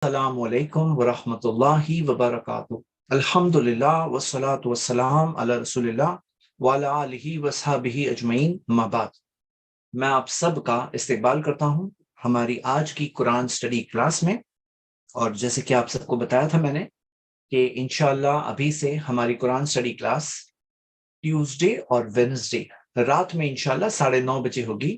السلام علیکم ورحمۃ اللہ وبرکاتہ۔ الحمدللہ والصلاۃ والسلام علی رسول اللہ وعلی آلہ وصحبہ اجمعین، اما بعد۔ میں آپ سب کا استقبال کرتا ہوں ہماری آج کی قرآن سٹڈی کلاس میں، اور جیسے کہ آپ سب کو بتایا تھا میں نے کہ انشاءاللہ ابھی سے ہماری قرآن سٹڈی کلاس ٹیوزڈے اور وینسڈے رات میں انشاءاللہ 9:30 بجے ہوگی۔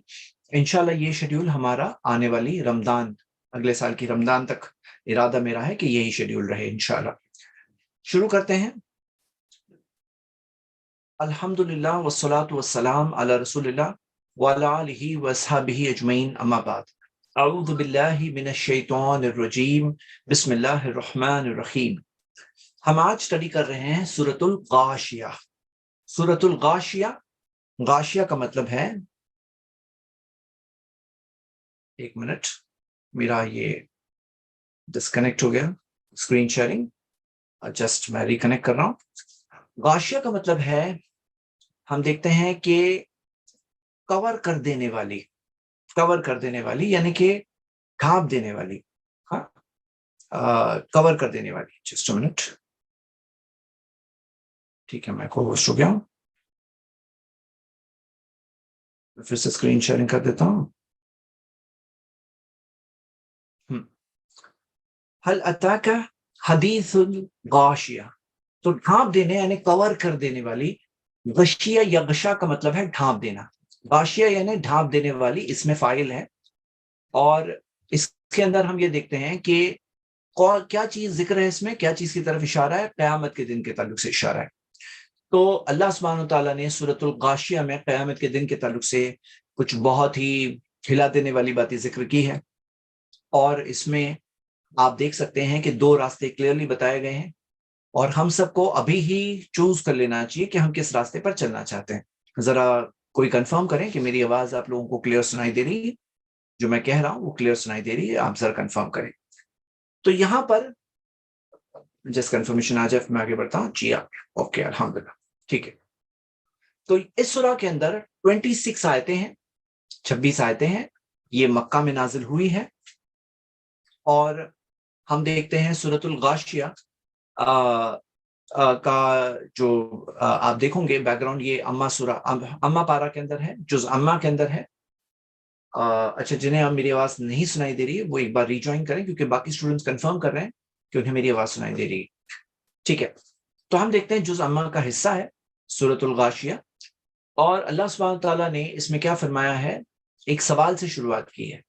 انشاءاللہ یہ شیڈیول ہمارا آنے والی رمضان، اگلے سال کی رمضان تک ارادہ میرا ہے کہ یہی شیڈیول رہے انشاءاللہ۔ شروع کرتے ہیں۔ الحمدللہ والصلاۃ والسلام علی رسول اللہ وعلی آلہ وصحبہ اجمعین، اما بعد۔ اعوذ باللہ من الشیطان الرجیم، بسم اللہ الرحمن الرحیم۔ ہم آج اسٹڈی کر رہے ہیں سورۃ الغاشیہ۔ سورۃ الغاشیہ، غاشیہ کا مطلب ہے، ایک منٹ، میرا یہ ڈسکنیکٹ ہو گیا اسکرین شیئرنگ، جسٹ میں ریکنیکٹ کر رہا ہوں۔ غاشیہ کا مطلب ہے، ہم دیکھتے ہیں کہ کور کر دینے والی، کور کر دینے والی یعنی کہ ڈھانپ دینے والی، ہاں، کور کر دینے والی۔ جسٹ اے منٹ، ٹھیک ہے، میں کو ہوسٹ ہو گیا ہوں، پھر سے اسکرین شیئرنگ کر دیتا ہوں۔ هل اتاک حدیث الغاشیہ، تو ڈھانپ دینے یعنی کور کر دینے والی۔ غشیہ یا غشا کا مطلب ہے ڈھانپ دینا، غاشیہ یعنی ڈھانپ دینے والی، اس میں فاعل ہے۔ اور اس کے اندر ہم یہ دیکھتے ہیں کہ کیا چیز ذکر ہے، اس میں کیا چیز کی طرف اشارہ ہے؟ قیامت کے دن کے تعلق سے اشارہ ہے۔ تو اللہ سبحانہ وتعالیٰ نے سورۃ الغاشیہ میں قیامت کے دن کے تعلق سے کچھ بہت ہی ہلا دینے والی باتیں ذکر کی ہے، اور اس میں آپ دیکھ سکتے ہیں کہ دو راستے کلیئرلی بتائے گئے ہیں، اور ہم سب کو ابھی ہی چوز کر لینا چاہیے کہ ہم کس راستے پر چلنا چاہتے ہیں۔ ذرا کوئی کنفرم کریں کہ میری آواز آپ لوگوں کو کلیئر سنائی دے رہی ہے، جو میں کہہ رہا ہوں وہ کلیئر سنائی دے رہی ہے؟ آپ ذرا کنفرم کریں۔ تو یہاں پر جس کنفرمیشن آ جائے میں آگے بڑھتا ہوں۔ جی اوکے، الحمدللہ، ٹھیک ہے۔ تو اس سورہ کے اندر 26 آیتیں ہیں، 26 آیتیں ہیں، یہ مکہ میں نازل ہوئی ہے۔ اور ہم دیکھتے ہیں سورۃ الغاشیہ کا جو آپ دیکھوں گے بیک گراؤنڈ، یہ اما سورہ، اما پارہ کے اندر ہے، جز اما کے اندر ہے۔ اچھا، جنہیں اب میری آواز نہیں سنائی دے رہی ہے وہ ایک بار ریجوائن کریں، کیونکہ باقی اسٹوڈنٹس کنفرم کر رہے ہیں کہ انہیں میری آواز سنائی دے رہی ہے۔ ٹھیک ہے، تو ہم دیکھتے ہیں جز اما کا حصہ ہے سورۃ الغاشیہ، اور اللہ سبحانہ تعالیٰ نے اس میں کیا فرمایا ہے؟ ایک سوال سے شروعات کی ہے،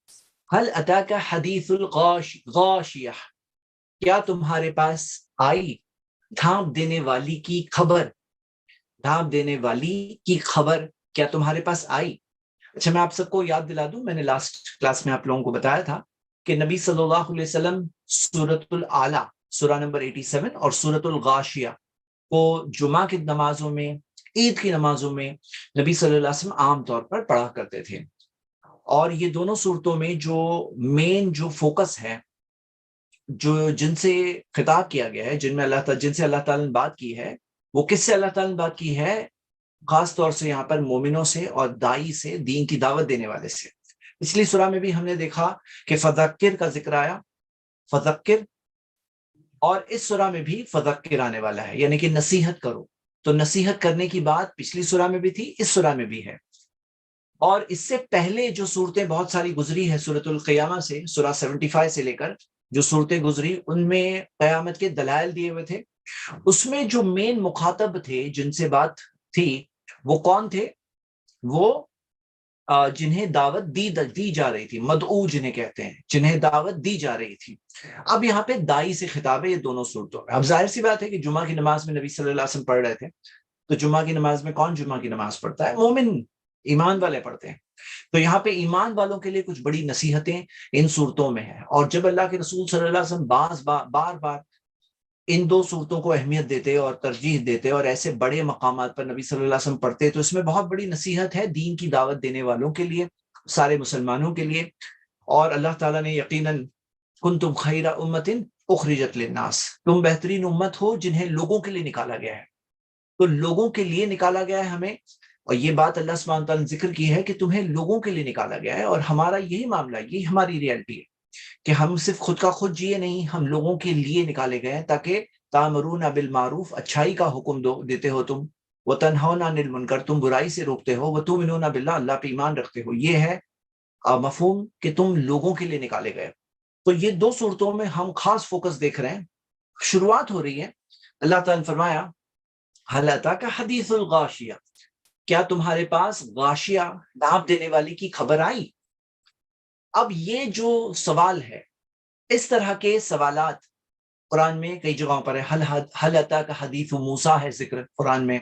هل اتاک حدیث الغاشیہ، کیا تمہارے پاس آئی ڈھانپ دینے والی کی خبر؟ ڈھانپ دینے والی کی خبر کیا تمہارے پاس آئی؟ اچھا، میں آپ سب کو یاد دلا دوں، میں نے لاسٹ کلاس میں آپ لوگوں کو بتایا تھا کہ نبی صلی اللہ علیہ وسلم سورۃ الاعلیٰ، سورہ نمبر 87 اور سورۃ الغاشیہ کو جمعہ کی نمازوں میں، عید کی نمازوں میں نبی صلی اللہ علیہ وسلم عام طور پر پڑھا کرتے تھے۔ اور یہ دونوں صورتوں میں جو مین جو فوکس ہے، جو جن سے خطاب کیا گیا ہے، جن سے اللہ تعالیٰ نے بات کی ہے، وہ کس سے اللہ تعالیٰ نے بات کی ہے؟ خاص طور سے یہاں پر مومنوں سے اور دائی سے، دین کی دعوت دینے والے سے۔ پچھلی سورہ میں بھی ہم نے دیکھا کہ فذکر کا ذکر آیا، فذکر، اور اس سورہ میں بھی فذکر آنے والا ہے، یعنی کہ نصیحت کرو۔ تو نصیحت کرنے کی بات پچھلی سورہ میں بھی تھی، اس سورہ میں بھی ہے۔ اور اس سے پہلے جو صورتیں بہت ساری گزری ہے سورۃ القیامہ سے، سورہ 75 سے لے کر جو صورتیں گزری، ان میں قیامت کے دلائل دیے ہوئے تھے۔ اس میں جو مین مخاطب تھے، جن سے بات تھی، وہ کون تھے؟ وہ جنہیں دعوت دی جا رہی تھی، مدعو جنہیں کہتے ہیں، جنہیں دعوت دی جا رہی تھی۔ اب یہاں پہ دائی سے خطاب ہے یہ دونوں صورتوں میں۔ اب ظاہر سی بات ہے کہ جمعہ کی نماز میں نبی صلی اللہ علیہ وسلم پڑھ رہے تھے، تو جمعہ کی نماز میں کون جمعہ کی نماز پڑھتا ہے؟ مومن، ایمان والے پڑھتے ہیں۔ تو یہاں پہ ایمان والوں کے لیے کچھ بڑی نصیحتیں ان صورتوں میں ہیں، اور جب اللہ کے رسول صلی اللہ علیہ وسلم بار بار ان دو صورتوں کو اہمیت دیتے اور ترجیح دیتے اور ایسے بڑے مقامات پر نبی صلی اللہ علیہ وسلم پڑھتے، تو اس میں بہت بڑی نصیحت ہے دین کی دعوت دینے والوں کے لیے، سارے مسلمانوں کے لیے۔ اور اللہ تعالیٰ نے یقیناً کنتم خیر امت اخرجت للناس، تم بہترین امت ہو جنہیں لوگوں کے لیے نکالا گیا ہے۔ تو لوگوں کے لیے نکالا گیا ہے ہمیں، اور یہ بات اللہ سبحانہ تعالیٰ نے ذکر کی ہے کہ تمہیں لوگوں کے لیے نکالا گیا ہے، اور ہمارا یہی معاملہ ہے، یہی ہماری ریئلٹی ہے کہ ہم صرف خود کا خود جیے نہیں، ہم لوگوں کے لیے نکالے گئے ہیں، تاکہ تامرون بالمعروف، اچھائی کا حکم دیتے ہو تم، وتنہون عن المنکر، تم برائی سے روکتے ہو، وتؤمنون باللہ، اللہ پہ ایمان رکھتے ہو. یہ ہے مفہوم کہ تم لوگوں کے لیے نکالے گئے. تو یہ دو صورتوں میں ہم خاص فوکس دیکھ رہے ہیں. شروعات ہو رہی ہے، اللہ تعالیٰ نے فرمایا هل اتاک حدیث الغاشیہ، کیا تمہارے پاس غاشیہ، ڈھانپ دینے والی کی خبر آئی؟ اب یہ جو سوال ہے، اس طرح کے سوالات قرآن میں کئی جگہوں پر ہے. حل اتاک حدیث موسیٰ ہے ذکر قرآن میں،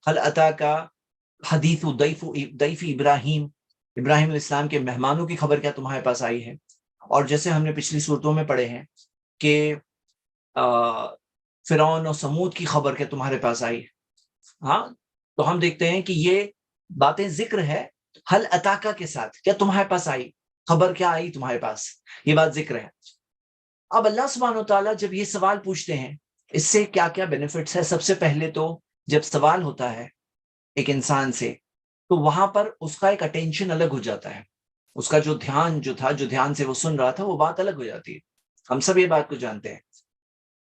حل اتاک حدیث ضیف ابراہیم، ابراہیم علیہ السلام کے مہمانوں کی خبر کیا تمہارے پاس آئی ہے. اور جیسے ہم نے پچھلی صورتوں میں پڑھے ہیں کہ فرعون اور سمود کی خبر کیا تمہارے پاس آئی ہے. ہاں، تو ہم دیکھتے ہیں کہ یہ باتیں ذکر ہے حل اتاکا کے ساتھ، کیا تمہارے پاس آئی خبر، کیا آئی تمہارے پاس، یہ بات ذکر ہے. اب اللہ سبحانہ و تعالیٰ جب یہ سوال پوچھتے ہیں، اس سے کیا کیا بینیفٹس ہے. سب سے پہلے تو جب سوال ہوتا ہے ایک انسان سے، تو وہاں پر اس کا ایک اٹینشن الگ ہو جاتا ہے، اس کا جو دھیان سے وہ سن رہا تھا، وہ بات الگ ہو جاتی ہے. ہم سب یہ بات کو جانتے ہیں.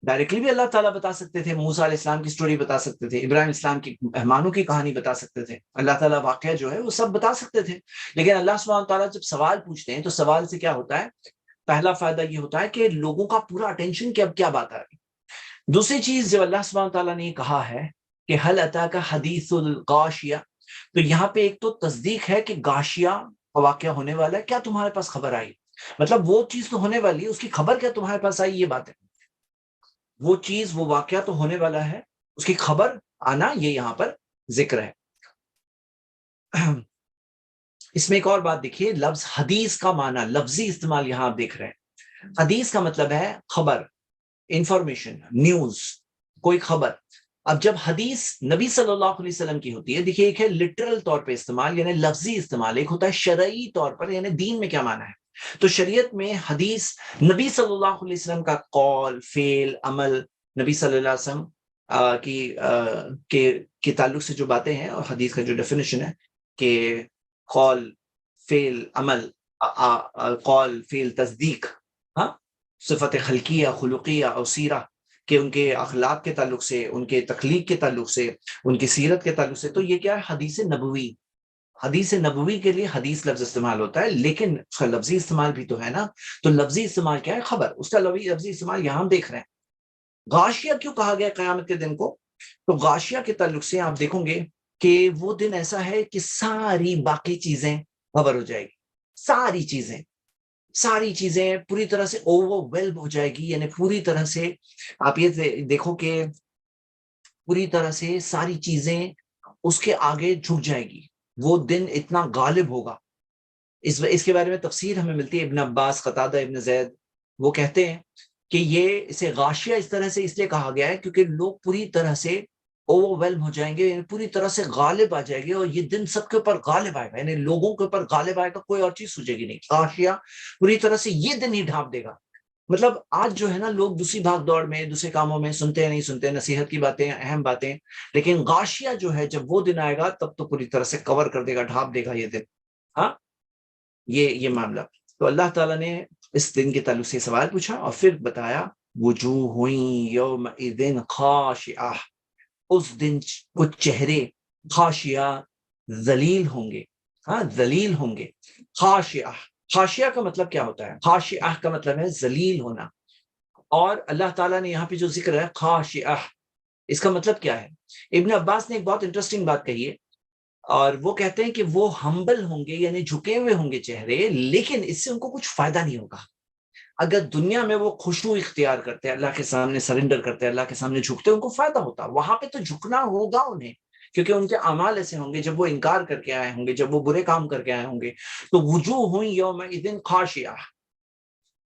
ڈائریکٹلی بھی اللہ تعالیٰ بتا سکتے تھے، موسیٰ علیہ السلام کی سٹوری بتا سکتے تھے، ابراہیم السلام کی مہمانوں کی کہانی بتا سکتے تھے، اللہ تعالیٰ واقعہ جو ہے وہ سب بتا سکتے تھے. لیکن اللہ سبحانہ تعالیٰ جب سوال پوچھتے ہیں تو سوال سے کیا ہوتا ہے؟ پہلا فائدہ یہ ہوتا ہے کہ لوگوں کا پورا اٹینشن کہ اب کیا بات آ رہی. دوسری چیز جو اللہ سبحانہ تعالیٰ نے کہا ہے کہ حل اتاک حدیث الغاشیہ، تو یہاں پہ ایک تو تصدیق ہے کہ غاشیہ واقعہ ہونے والا ہے، کیا تمہارے پاس خبر آئی. مطلب وہ چیز تو ہونے والی ہے، اس کی خبر کیا تمہارے پاس آئی. یہ بات ہے، وہ چیز، وہ واقعہ تو ہونے والا ہے، اس کی خبر آنا یہ یہاں پر ذکر ہے. اس میں ایک اور بات دیکھیے، لفظ حدیث کا معنی، لفظی استعمال یہاں آپ دیکھ رہے ہیں. حدیث کا مطلب ہے خبر، انفارمیشن، نیوز، کوئی خبر. اب جب حدیث نبی صلی اللہ علیہ وسلم کی ہوتی ہے، دیکھیے ایک ہے لٹرل طور پہ استعمال یعنی لفظی استعمال، ایک ہوتا ہے شرعی طور پر یعنی دین میں کیا معنی ہے. تو شریعت میں حدیث نبی صلی اللہ علیہ وسلم کا قول، فعل، عمل، نبی صلی اللہ علیہ وسلم کے تعلق سے جو باتیں ہیں، اور حدیث کا جو ڈیفینیشن ہے کہ قول، فعل، عمل، قول، فعل، تصدیق، ہاں، صفت خلقیہ، خلقیہ اور سیرہ، کہ ان کے اخلاق کے تعلق سے، ان کے تخلیق کے تعلق سے، ان کی سیرت کے تعلق سے. تو یہ کیا ہے؟ حدیث نبوی. حدیث نبوی کے لیے حدیث لفظ استعمال ہوتا ہے، لیکن اس کا لفظی استعمال بھی تو ہے نا. تو لفظی استعمال کیا ہے؟ خبر. اس کا لفظی استعمال یہاں ہم دیکھ رہے ہیں. غاشیہ کیوں کہا گیا قیامت کے دن کو؟ تو غاشیہ کے تعلق سے آپ دیکھیں گے کہ وہ دن ایسا ہے کہ ساری باقی چیزیں خبر ہو جائے گی. ساری چیزیں پوری طرح سے اوور ویلم ہو جائے گی. یعنی پوری طرح سے آپ یہ دیکھو کہ پوری طرح سے ساری چیزیں اس کے آگے جھک جائے گی. وہ دن اتنا غالب ہوگا. اس کے بارے میں تفسیر ہمیں ملتی ہے، ابن عباس، قتادہ، ابن زید، وہ کہتے ہیں کہ یہ اسے غاشیہ اس طرح سے اس لیے کہا گیا ہے کیونکہ لوگ پوری طرح سے اوور ویلم ہو جائیں گے، یعنی پوری طرح سے غالب آ جائے گے، اور یہ دن سب کے اوپر غالب آئے گا، یعنی لوگوں کے اوپر غالب آئے گا، کوئی اور چیز سوچے گی نہیں. غاشیہ پوری طرح سے یہ دن ہی ڈھانپ دے گا. مطلب آج جو ہے نا، لوگ دوسری بھاگ دوڑ میں، دوسرے کاموں میں سنتے ہیں، نہیں سنتے نصیحت کی باتیں، اہم باتیں، لیکن غاشیہ جو ہے جب وہ دن آئے گا تب تو پوری طرح سے کور کر دے گا، ڈھانپ دے گا یہ دن. ہاں، یہ معاملہ. تو اللہ تعالیٰ نے اس دن کے تعلق سے سوال پوچھا اور پھر بتایا وجوہ یومئذ خاشعہ، اس دن کچھ چہرے خاشعہ، ذلیل ہوں گے. ہاں، ذلیل ہوں گے. خاشعہ، خاشعہ کا مطلب کیا ہوتا ہے؟ خاشعہ کا مطلب ہے ذلیل ہونا. اور اللہ تعالیٰ نے یہاں پہ جو ذکر ہے خاشعہ، اس کا مطلب کیا ہے؟ ابن عباس نے ایک بہت انٹرسٹنگ بات کہی ہے، اور وہ کہتے ہیں کہ وہ ہمبل ہوں گے یعنی جھکے ہوئے ہوں گے چہرے، لیکن اس سے ان کو کچھ فائدہ نہیں ہوگا. اگر دنیا میں وہ خشوع اختیار کرتے ہیں، اللہ کے سامنے سرنڈر کرتے ہیں، اللہ کے سامنے جھکتے ہیں، ان کو فائدہ ہوتا. وہاں پہ تو جھکنا ہوگا انہیں، کیونکہ ان کے اعمال ایسے ہوں گے جب وہ انکار کر کے آئے ہوں گے، جب وہ برے کام کر کے آئے ہوں گے. تو وجوہ یومئذ خاشعہ.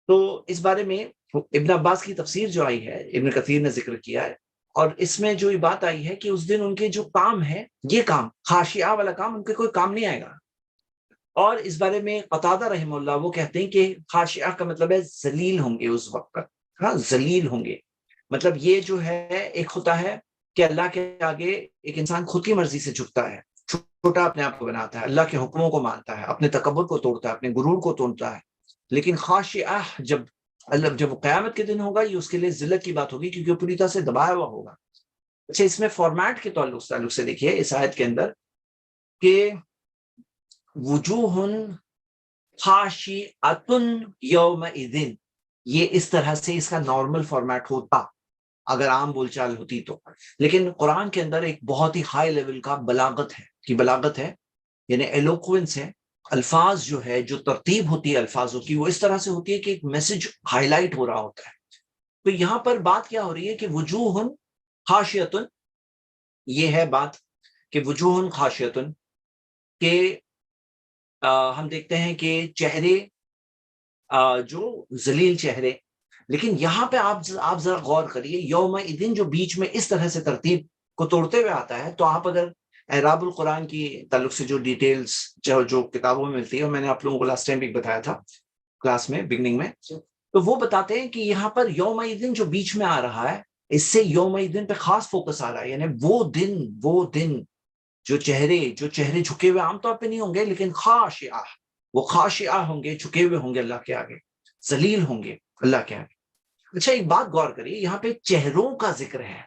تو اس بارے میں ابن عباس کی تفسیر جو آئی ہے، ابن کثیر نے ذکر کیا ہے، اور اس میں جو یہ بات آئی ہے کہ اس دن ان کے جو کام ہے، یہ کام خاشعہ والا کام ان کے کوئی کام نہیں آئے گا. اور اس بارے میں قتادہ رحمہ اللہ وہ کہتے ہیں کہ خاشعہ کا مطلب ہے ذلیل ہوں گے اس وقت پر. ہاں، ذلیل ہوں گے. مطلب یہ جو ہے ایک ہوتا ہے کہ اللہ کے آگے ایک انسان خود کی مرضی سے جھکتا ہے، چھوٹا اپنے آپ کو بناتا ہے، اللہ کے حکموں کو مانتا ہے، اپنے تکبر کو توڑتا ہے، اپنے غرور کو توڑتا ہے. لیکن خاشعہ جب وہ قیامت کے دن ہوگا، یہ اس کے لیے ذلت کی بات ہوگی کیونکہ وہ پوری طرح سے دبایا ہوا ہوگا۔ اچھا، اس میں فارمیٹ کے تعلق سے دیکھیے اس آیت کے اندر کہ وجوہ خاشعۃ یومئذ، یہ اس طرح سے اس کا نارمل فارمیٹ ہوتا اگر عام بول چال ہوتی تو، لیکن قرآن کے اندر ایک بہت ہی ہائی لیول کا بلاغت ہے یعنی ایلوکوینس ہے، الفاظ جو ہے، جو ترتیب ہوتی ہے الفاظوں کی، وہ اس طرح سے ہوتی ہے کہ ایک میسج ہائی لائٹ ہو رہا ہوتا ہے۔ تو یہاں پر بات کیا ہو رہی ہے کہ وجوہ خاشعۃ، یہ ہے بات کہ وجوہ خاشعۃ، کہ ہم دیکھتے ہیں کہ چہرے جو ذلیل چہرے، لیکن یہاں پہ آپ ذرا غور کریے، یومئذ جو بیچ میں اس طرح سے ترتیب کو توڑتے ہوئے آتا ہے، تو آپ اگر اعراب القرآن کی تعلق سے جو ڈیٹیلز جو کتابوں میں ملتی ہے، اور میں نے آپ لوگوں کو لاسٹ ٹائم بھی بتایا تھا کلاس میں بگننگ میں، تو وہ بتاتے ہیں کہ یہاں پر یومئذ جو بیچ میں آ رہا ہے، اس سے یومئذ پہ خاص فوکس آ رہا ہے، یعنی وہ دن جو چہرے جھکے ہوئے عام طور پہ نہیں ہوں گے، لیکن خاشعہ، وہ خاشعہ ہوں گے، جھکے ہوئے ہوں گے اللہ کے آگے، ذلیل ہوں گے اللہ کے آگے۔ اچھا، ایک بات غور کریے، یہاں پہ چہروں کا ذکر ہے،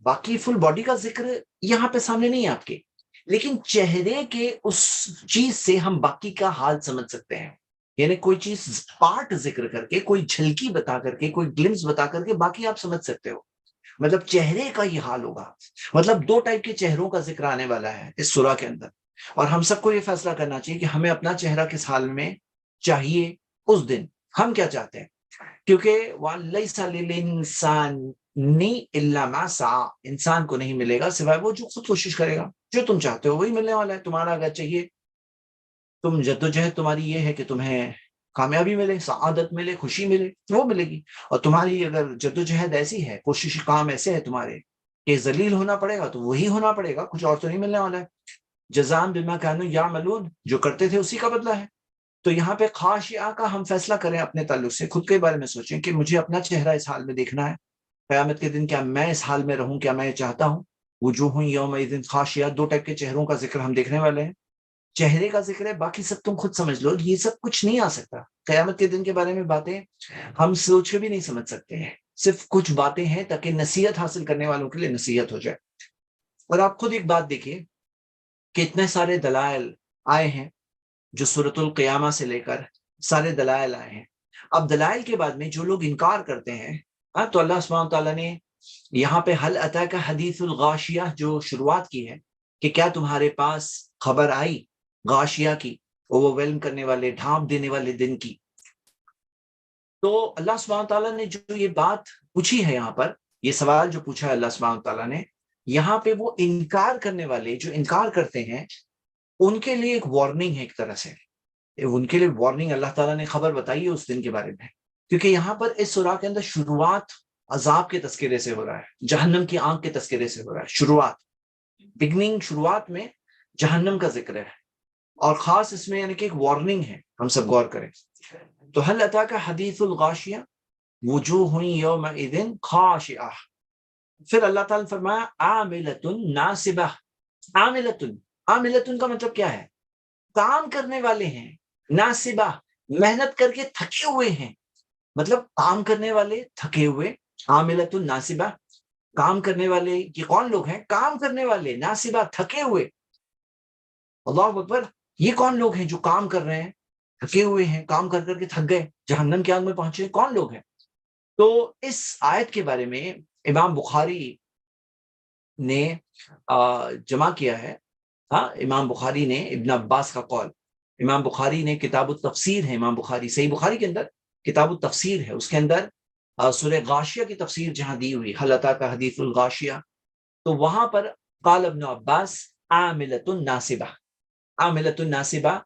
باقی فل باڈی کا ذکر یہاں پہ سامنے نہیں ہے آپ کے، لیکن چہرے کے اس چیز سے ہم باقی کا حال سمجھ سکتے ہیں، یعنی کوئی چیز پارٹ ذکر کر کے، کوئی جھلکی بتا کر کے، کوئی گلمس بتا کر کے باقی آپ سمجھ سکتے ہو، مطلب چہرے کا یہ حال ہوگا۔ مطلب دو ٹائپ کے چہروں کا ذکر آنے والا ہے اس سورہ کے اندر، اور ہم سب کو یہ فیصلہ کرنا چاہیے کہ ہمیں اپنا چہرہ کس حال میں چاہیے اس دن، ہم کیا چاہتے ہیں، کیونکہ وَلَيْسَ لِلْإِنسَانِ إِلَّا مَا سَعَىٰ، انسان کو نہیں ملے گا سوائے وہ جو خود کوشش کرے گا، جو تم چاہتے ہو وہی ملنے والا ہے تمہارا۔ اگر چاہیے تم جدوجہد تمہاری یہ ہے کہ تمہیں کامیابی ملے، سعادت ملے، خوشی ملے، وہ ملے گی، اور تمہاری اگر جدوجہد ایسی ہے، کوشش کام ایسے ہے تمہارے کہ ذلیل ہونا پڑے گا، تو وہی ہونا پڑے گا، کچھ اور تو نہیں ملنے والا ہے۔ جزاء بما كانوا يعملون، جو کرتے تھے اسی کا بدلہ ہے۔ تو یہاں پہ خاشعہ کا ہم فیصلہ کریں اپنے تعلق سے، خود کے بارے میں سوچیں کہ مجھے اپنا چہرہ اس حال میں دیکھنا ہے قیامت کے دن، کیا میں اس حال میں رہوں، کیا میں یہ چاہتا ہوں؟ وجوہ یومئذ خاشعہ، دو ٹائپ کے چہروں کا ذکر ہم دیکھنے والے ہیں، چہرے کا ذکر ہے، باقی سب تم خود سمجھ لو، یہ سب کچھ نہیں آ سکتا قیامت کے دن کے بارے میں، باتیں ہم سوچ کے بھی نہیں سمجھ سکتے ہیں، صرف کچھ باتیں ہیں تاکہ نصیحت حاصل کرنے والوں کے لیے نصیحت ہو جائے۔ اور آپ خود ایک بات دیکھیے کہ اتنے سارے دلائل آئے ہیں، جو سورۃ القیامہ سے لے کر سارے دلائل آئے ہیں۔ اب دلائل کے بعد میں جو لوگ انکار کرتے ہیں، تو اللہ سبحانہ تعالیٰ نے یہاں پہ حل اتاک حدیث الغاشیہ جو شروعات کی ہے، کہ کیا تمہارے پاس خبر آئی غاشیہ کی، اوور ویلم کرنے والے، ڈھانپ دینے والے دن کی۔ تو اللہ سبحانہ تعالیٰ نے جو یہ بات پوچھی ہے، یہاں پر یہ سوال جو پوچھا ہے اللہ سبحانہ تعالیٰ نے، یہاں پہ وہ انکار کرنے والے جو انکار کرتے ہیں ان کے لیے ایک وارننگ ہے، ایک طرح سے ان کے لیے وارننگ اللہ تعالیٰ نے خبر بتائی ہے اس دن کے بارے میں، کیونکہ یہاں پر اس سورہ کے اندر شروعات عذاب کے تذکرے سے ہو رہا ہے، جہنم کی آنکھ کے تذکرے سے ہو رہا ہے، شروعات میں جہنم کا ذکر ہے، اور خاص اس میں یعنی کہ ایک وارننگ ہے، ہم سب غور کریں۔ تو هل اتاک حدیث الغاشیہ وجوہ یومئذ خاشعہ، پھر اللہ تعالیٰ نے فرمایا عاملۃ ناصبہ، عاملۃ کا مطلب کیا ہے؟ کام کرنے والے ہیں، ناصبہ محنت کر کے تھکے ہوئے ہیں، مطلب کام کرنے والے تھکے ہوئے، عاملۃ ناصبہ، کام کرنے والے یہ کون لوگ ہیں؟ کام کرنے والے، ناصبہ تھکے ہوئے، اللہ اکبر، یہ کون لوگ ہیں جو کام کر رہے ہیں، تھکے ہوئے ہیں، کام کر کر کے تھک گئے، جہنم کی آگ میں پہنچے، کون لوگ ہیں؟ تو اس آیت کے بارے میں امام بخاری نے جمع کیا ہے، امام بخاری نے ابن عباس کا قول، امام بخاری نے کتاب التفسیر ہے، امام بخاری صحیح بخاری کے اندر کتاب التفسیر ہے، اس کے اندر سورہ غاشیہ کی تفسیر جہاں دی ہوئی، حل اتاک حدیث الغاشیہ، تو وہاں پر قال ابن عباس عاملۃ ناصبہ، عاملۃ ناصبہ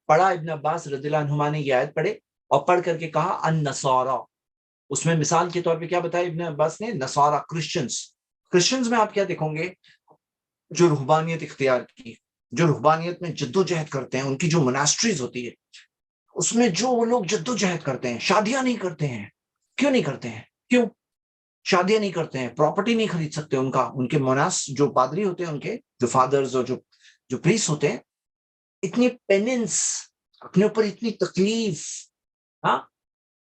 پڑھا، ابن عباس رضی اللہ عنہما نے یہ آیت پڑھے اور پڑھ کر کے کہا النصارى، اس میں مثال کے طور پہ کیا بتایا ابن عباس نے؟ نصارہ، کرسچنز میں آپ کیا دیکھیں گے؟ جو رہبانیت اختیار کی، جو رہبانیت میں جد و جہد کرتے ہیں، ان کی جو مناسٹریز ہوتی ہے اس میں جو وہ لوگ جد و جہد کرتے ہیں، شادیاں نہیں کرتے ہیں، کیوں نہیں کرتے ہیں؟ کیوں شادیاں نہیں کرتے ہیں؟ پراپرٹی نہیں خرید سکتے، ان کے جو پادری ہوتے ہیں، ان کے جو فادرز اور جو پریس ہوتے ہیں، اتنی پیننس، اپنے اوپر اتنی تکلیف، ہاں،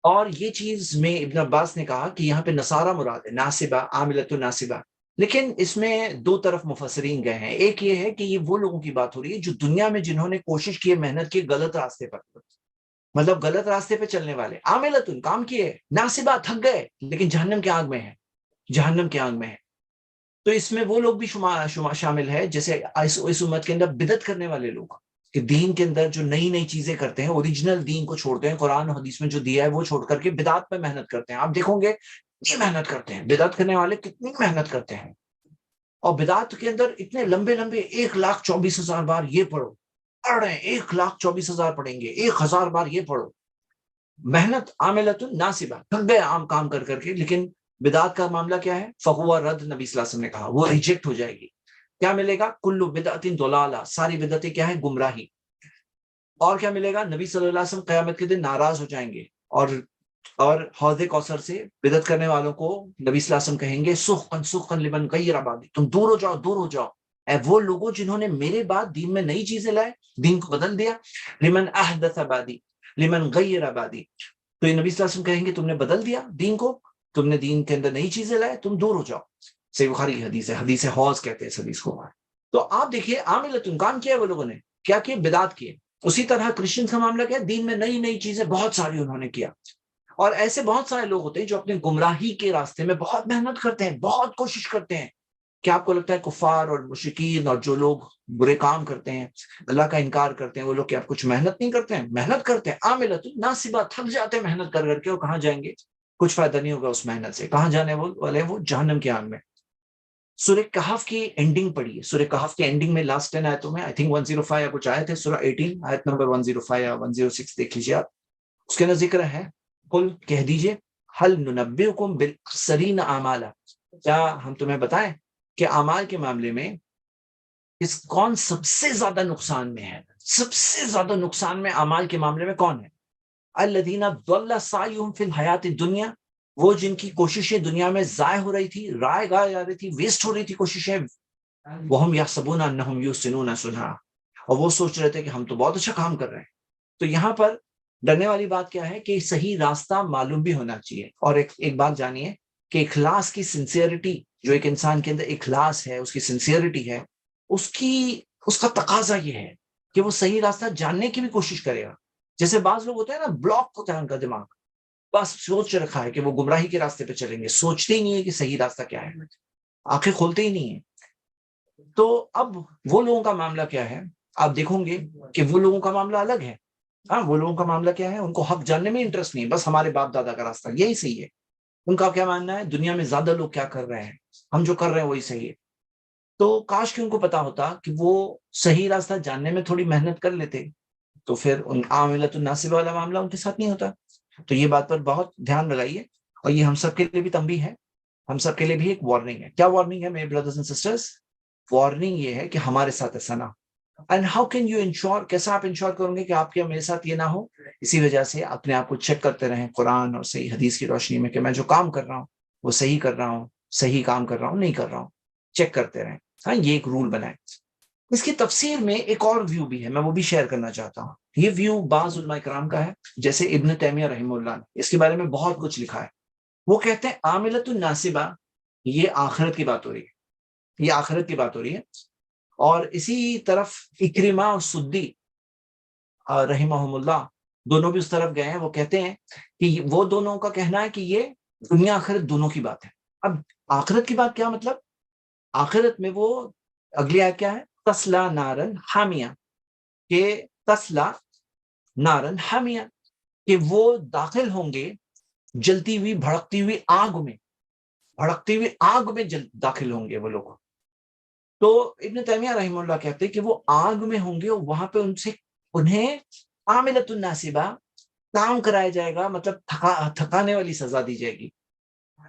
اور یہ چیز میں ابن عباس نے کہا کہ یہاں پہ نصارہ مراد ہے، ناصبہ، عاملۃ ناصبہ، لیکن اس میں دو طرف مفسرین گئے ہیں۔ ایک یہ ہے کہ یہ وہ لوگوں کی بات ہو رہی ہے جو دنیا میں جنہوں نے کوشش کی، محنت کی غلط راستے پر، مطلب غلط راستے پہ چلنے والے، عاملۃ کام کیے، ناصبہ تھک گئے لیکن جہنم کے آگ میں ہے، جہنم کے آگ میں ہے۔ تو اس میں وہ لوگ بھی شامل ہے، جیسے اس امت کے اندر بدعت کرنے والے لوگ، کہ دین کے اندر جو نئی نئی چیزیں کرتے ہیں، اوریجنل دین کو چھوڑتے ہیں، قرآن و حدیث میں جو دیا ہے وہ چھوڑ کر کے بدعت پہ محنت کرتے ہیں۔ آپ دیکھو گے کتنی محنت کرتے ہیں بدعت کرنے والے، کتنی محنت کرتے ہیں، اور بدعت کے اندر اتنے لمبے لمبے 1,24,000 بار یہ پڑھو، پڑھ رہے ہیں 1,24,000 پڑھیں گے، 1,000 بار یہ پڑھو، محنت، عاملۃ ناصبہ، تھک گئے عام کام کر کر کے۔ لیکن بدعت کا معاملہ کیا ہے؟ فہو رد، نبی صلی اللہ علیہ وسلم نے کہا وہ ریجیکٹ ہو جائے گی۔ کیا ملے گا؟ کلو بدعت ضلالہ، ساری بدعتیں کیا ہے؟ گمراہی۔ اور کیا ملے گا؟ نبی صلی اللہ علیہ وسلم قیامت کے دن ناراض ہو جائیں گے، اور حوض کوثر سے بدعت کرنے والوں کو نبی صلی اللہ علیہ وسلم کہیں گے سخن سخن لمن غیر آبادی، تم دور ہو جاؤ، دور ہو جاؤ، اے وہ لوگوں جنہوں نے میرے بعد دین میں نئی چیزیں لائے، دین کو بدل دیا، لمن احدث آبادی لمن غیر آبادی، تو یہ نبی صلی اللہ علیہ وسلم کہیں گے تم نے بدل دیا دین کو، تم نے دین کے اندر نئی چیزیں لائے، تم دور ہو جاؤ۔ صحیح بخاری کی حدیث ہے، حدیث حوض کہتے ہیں اس حدیث کو۔ تو آپ دیکھیے عاملۃ کام کیا ہے وہ لوگوں نے، کیا کیا؟ بدعت کیے۔ اسی طرح کرسچن کا معاملہ کیا ہے؟ دین میں نئی نئی چیزیں بہت ساری انہوں نے کیا۔ اور ایسے بہت سارے لوگ ہوتے ہیں جو اپنے گمراہی کے راستے میں بہت محنت کرتے ہیں، بہت کوشش کرتے ہیں۔ کیا آپ کو لگتا ہے کفار اور مشرکین اور جو لوگ برے کام کرتے ہیں، اللہ کا انکار کرتے ہیں، وہ لوگ کیا کچھ محنت نہیں کرتے ہیں؟ محنت کرتے ہیں، عاملۃ ناصبہ، تھک جاتے ہیں محنت کر کر کے، اور کہاں جائیں گے؟ کچھ فائدہ نہیں ہوگا اس محنت سے، کہاں جانے والے وہ جہنم کی آگ میں۔ سورہ کہف کی اینڈنگ پڑھیے، سورہ کہف کی اینڈنگ میں لاسٹ 10 آیتوں میں، آئی تھنک 105 یا کچھ آیت ہے، سورہ 18 آیت نمبر 105 یا 106 دیکھ لیجیے آپ، اس کے اندر ذکر ہے، قل کہہ دیجئے، حل ننبئکم بالاخسرین اعمالا، کیا ہم تمہیں بتائیں کہ اعمال کے معاملے میں کون سب سے زیادہ نقصان میں ہے؟ سب سے زیادہ نقصان میں اعمال کے معاملے میں کون ہے؟ الذین ضل سعیہم فی الحیات الدنیا، وہ جن کی کوششیں دنیا میں ضائع ہو رہی تھی، رائے گاہ جا رہی تھی، ویسٹ ہو رہی تھی کوششیں، وہم یحسبون انہم یحسنون صنعا، اور وہ سوچ رہے تھے کہ ہم تو بہت اچھا کام کر رہے ہیں۔ تو یہاں پر ڈرنے والی بات کیا ہے کہ صحیح راستہ معلوم بھی ہونا چاہیے، اور ایک بات جانیے کہ اخلاص کی سنسیئرٹی، جو ایک انسان کے اندر اخلاص ہے، اس کی سنسیئرٹی ہے، اس کا تقاضا یہ ہے کہ وہ صحیح راستہ جاننے کی بھی کوشش کرے گا۔ جیسے بعض لوگ ہوتے ہیں نا، بلاک ہوتا ہے ان کا دماغ، بس سوچ رکھا ہے کہ وہ گمراہی کے راستے پہ چلیں گے، سوچتے ہی نہیں ہے کہ صحیح راستہ کیا ہے، آنکھیں کھولتے ہی نہیں ہے۔ تو اب وہ لوگوں کا معاملہ کیا ہے؟ آپ دیکھوں گے کہ وہ لوگوں کا معاملہ الگ ہے۔ ہاں، وہ لوگوں کا معاملہ کیا ہے؟ ان کو حق جاننے میں انٹرسٹ نہیں ہے، بس ہمارے باپ دادا کا راستہ یہی صحیح ہے۔ ان کا کیا ماننا ہے؟ دنیا میں زیادہ لوگ کیا کر رہے ہیں، ہم جو کر رہے ہیں وہی صحیح ہے۔ تو کاش کہ ان کو پتا ہوتا کہ وہ صحیح راستہ جاننے میں تھوڑی محنت کر لیتے، تو پھر ان عاملۃ الناصبہ والا معاملہ ان کے ساتھ نہیں ہوتا۔ تو یہ بات پر بہت دھیان لگائیے، اور یہ ہم سب کے لیے بھی تنبیہ ہے، ہم سب کے لیے بھی ایک وارننگ ہے۔ کیا وارننگ ہے میرے بردرز اینڈ سسٹرز؟ وارننگ یہ ہے کہ ہمارے ساتھ ایسا نہ ہو۔ And how can you insure, کیسا آپ انشور کریں گے کہ آپ کے میرے ساتھ یہ نہ ہو؟ اسی وجہ سے اپنے آپ کو چیک کرتے رہیں قرآن اور صحیح حدیث کی روشنی میں، کہ میں جو کام کر رہا ہوں وہ صحیح کر رہا ہوں، صحیح کام کر رہا ہوں، نہیں کر رہا ہوں، چیک کرتے رہیں۔ ہاں، یہ ایک رول بنائے۔ اس کی تفسیر میں ایک اور ویو بھی ہے، میں وہ بھی شیئر کرنا چاہتا ہوں۔ یہ ویو بعض علماء کرام کا ہے، جیسے ابن تیمیہ رحمہ اللہ نے اس کے بارے میں بہت کچھ لکھا ہے۔ وہ کہتے ہیں عاملۃ الناصبہ، یہ آخرت کی بات ہو رہی ہے، یہ آخرت کی بات ہو رہی ہے۔ اور اسی طرف اکرمہ اور سدی رحمہم اللہ دونوں بھی اس طرف گئے ہیں، وہ کہتے ہیں کہ وہ دونوں کا کہنا ہے کہ یہ دنیا آخرت دونوں کی بات ہے۔ اب آخرت کی بات کیا مطلب؟ آخرت میں وہ اگلی آیت کیا ہے؟ تسلا نارن حامیہ، کہ تسلا نارن حامیہ، کہ وہ داخل ہوں گے جلتی ہوئی بھڑکتی ہوئی آگ میں، بھڑکتی ہوئی آگ میں داخل ہوں گے وہ لوگ۔ تو ابن تیمیہ رحمہ اللہ کہتے ہیں کہ وہ آگ میں ہوں گے، وہاں پہ انہیں عاملۃ الناصبہ، کام کرایا جائے گا، مطلب تھکانے والی سزا دی جائے گی۔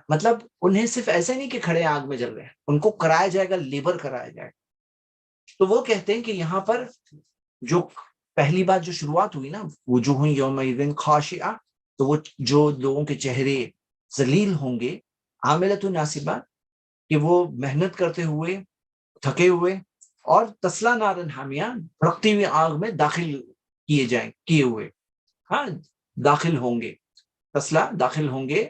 مطلب انہیں صرف ایسے نہیں کہ کھڑے آگ میں جل رہے ہیں، ان کو کرایا جائے گا، لیبر کرایا جائے گا۔ تو وہ کہتے ہیں کہ یہاں پر جو پہلی بات جو شروعات ہوئی نا، وجوہ یومئذ خاشعہ، تو وہ جو لوگوں کے چہرے ذلیل ہوں گے، عاملۃ الناصبہ، کہ وہ محنت کرتے ہوئے تھکے ہوئے، اور تسلا نارن حامیہ، بھڑکتی ہوئی آگ میں داخل کیے ہوئے۔ ہاں، داخل ہوں گے، تسلا داخل ہوں گے،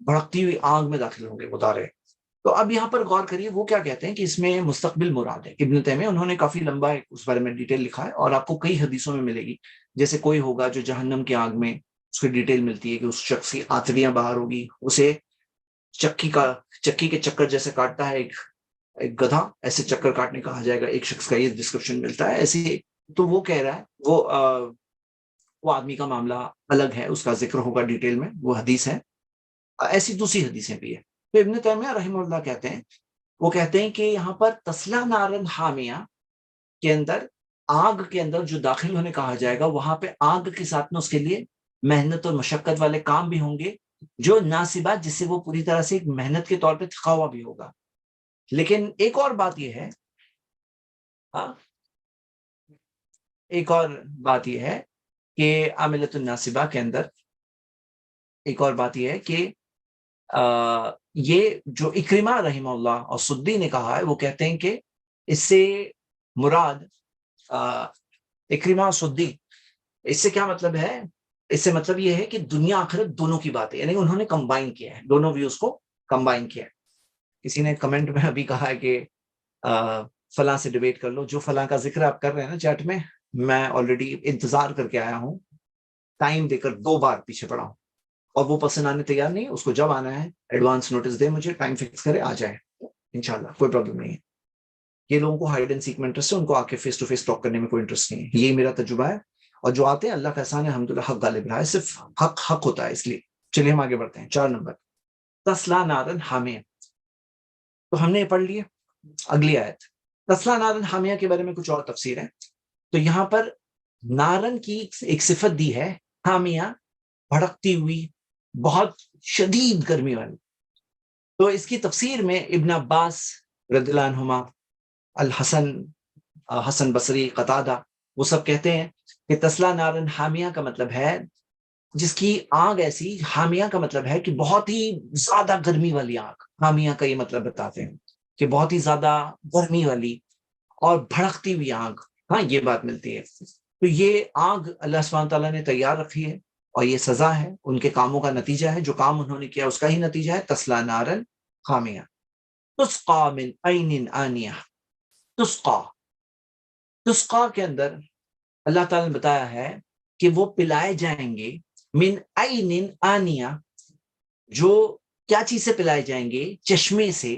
بھڑکتی ہوئی آگ میں داخل ہوں گے، بتا رہے ہیں۔ تو اب یہاں پر غور کریے، وہ کیا کہتے ہیں کہ اس میں مستقبل مراد ہے۔ ابن تیمیہ انہوں نے کافی لمبا اس بارے میں ڈیٹیل لکھا ہے، اور آپ کو کئی حدیثوں میں ملے گی۔ جیسے کوئی ہوگا جو جہنم کی آگ میں، اس کی ڈیٹیل ملتی ہے کہ اس شخص کی آتڑیاں باہر ہوگی، اسے چکی کے چکر جیسے کاٹتا ہے ایک گدھا، ایسے چکر کاٹنے کہا جائے گا ایک شخص کا، یہ ڈسکرپشن ملتا ہے ایسی۔ تو وہ کہہ رہا ہے وہ آدمی کا معاملہ الگ ہے، اس کا ذکر ہوگا ڈیٹیل میں، وہ حدیث ہے۔ ایسی دوسری حدیثیں بھی ہے۔ تو ابن تیمیہ رحمہ اللہ کہتے ہیں، وہ کہتے ہیں کہ یہاں پر تسلا نارن حامیہ کے اندر، آگ کے اندر جو داخل ہونے کہا جائے گا، وہاں پہ آگ کے ساتھ میں اس کے لیے محنت اور مشقت والے کام بھی ہوں گے، جو ناصبہ، جس سے وہ پوری طرح سے ایک محنت کے طور پہ تھکا ہوا بھی ہوگا۔ لیکن ایک اور بات یہ ہے، ایک اور بات یہ ہے کہ عاملۃ الناصبہ کے اندر ایک اور بات یہ ہے کہ یہ جو اکرمہ رحمہ اللہ اور سدی نے کہا ہے، وہ کہتے ہیں کہ اس سے مراد اکرمہ اور سدی، اس سے کیا مطلب ہے؟ اس سے مطلب یہ ہے کہ دنیا آخرت دونوں کی بات ہے، یعنی انہوں نے کمبائن کیا ہے، دونوں ویوز کو کمبائن کیا ہے۔ کسی نے کمنٹ میں ابھی کہا ہے کہ فلاں سے ڈیبیٹ کر لو، جو فلاں کا ذکر آپ کر رہے ہیں نا چیٹ میں آلریڈی انتظار کر کے آیا ہوں، ٹائم دے کر 2 بار پیچھے پڑا ہوں، اور وہ پسند آنے تیار نہیں، اس کو جب آنا ہے ایڈوانس نوٹس دے مجھے، ٹائم فکس کرے، آ جائے انشاءاللہ، کوئی پرابلم نہیں ہے۔ یہ لوگوں کو ہائیڈ اینڈ سیک میں انٹرسٹ ہے، ان کو آ کے فیس ٹو فیس ٹاک کرنے میں کوئی انٹرسٹ نہیں ہے، یہی میرا تجربہ ہے۔ اور جو آتے ہیں اللہ کا احسان ہے، الحمدللہ حق غالب رہا ہے، صرف حق ہوتا ہے، اس لیے چلیے ہم آگے بڑھتے ہیں۔ 4 نمبر، تسلا نارن حامیہ۔ تو ہم نے یہ پڑھ لیے۔ اگلی آیت، تسلا نارن حامیہ کے بارے میں کچھ اور تفسیر ہے۔ تو یہاں پر نارن کی ایک صفت دی ہے، حامیہ، بھڑکتی ہوئی، بہت شدید گرمی والی۔ تو اس کی تفسیر میں ابن عباس رضی اللہ عنہما، حسن بصری، قتادہ، وہ سب کہتے ہیں کہ تسلا نارن حامیہ کا مطلب ہے جس کی آگ ایسی، حامیہ کا مطلب ہے کہ بہت ہی زیادہ گرمی والی آگ، حامیہ کا یہ مطلب بتاتے ہیں کہ بہت ہی زیادہ گرمی والی اور بھڑکتی ہوئی آگ، ہاں یہ بات ملتی ہے۔ تو یہ آگ اللہ سبحانہ تعالیٰ نے تیار رکھی ہے، اور یہ سزا ہے، ان کے کاموں کا نتیجہ ہے، جو کام انہوں نے کیا اس کا ہی نتیجہ ہے، تسلا نارن حامیہ۔ تسقا من عین آنیہ، تسقا کے اندر اللہ تعالیٰ نے بتایا ہے کہ وہ پلائے جائیں گے، من عین آنیہ، جو کیا چیز سے پلائے جائیں گے؟ چشمے سے،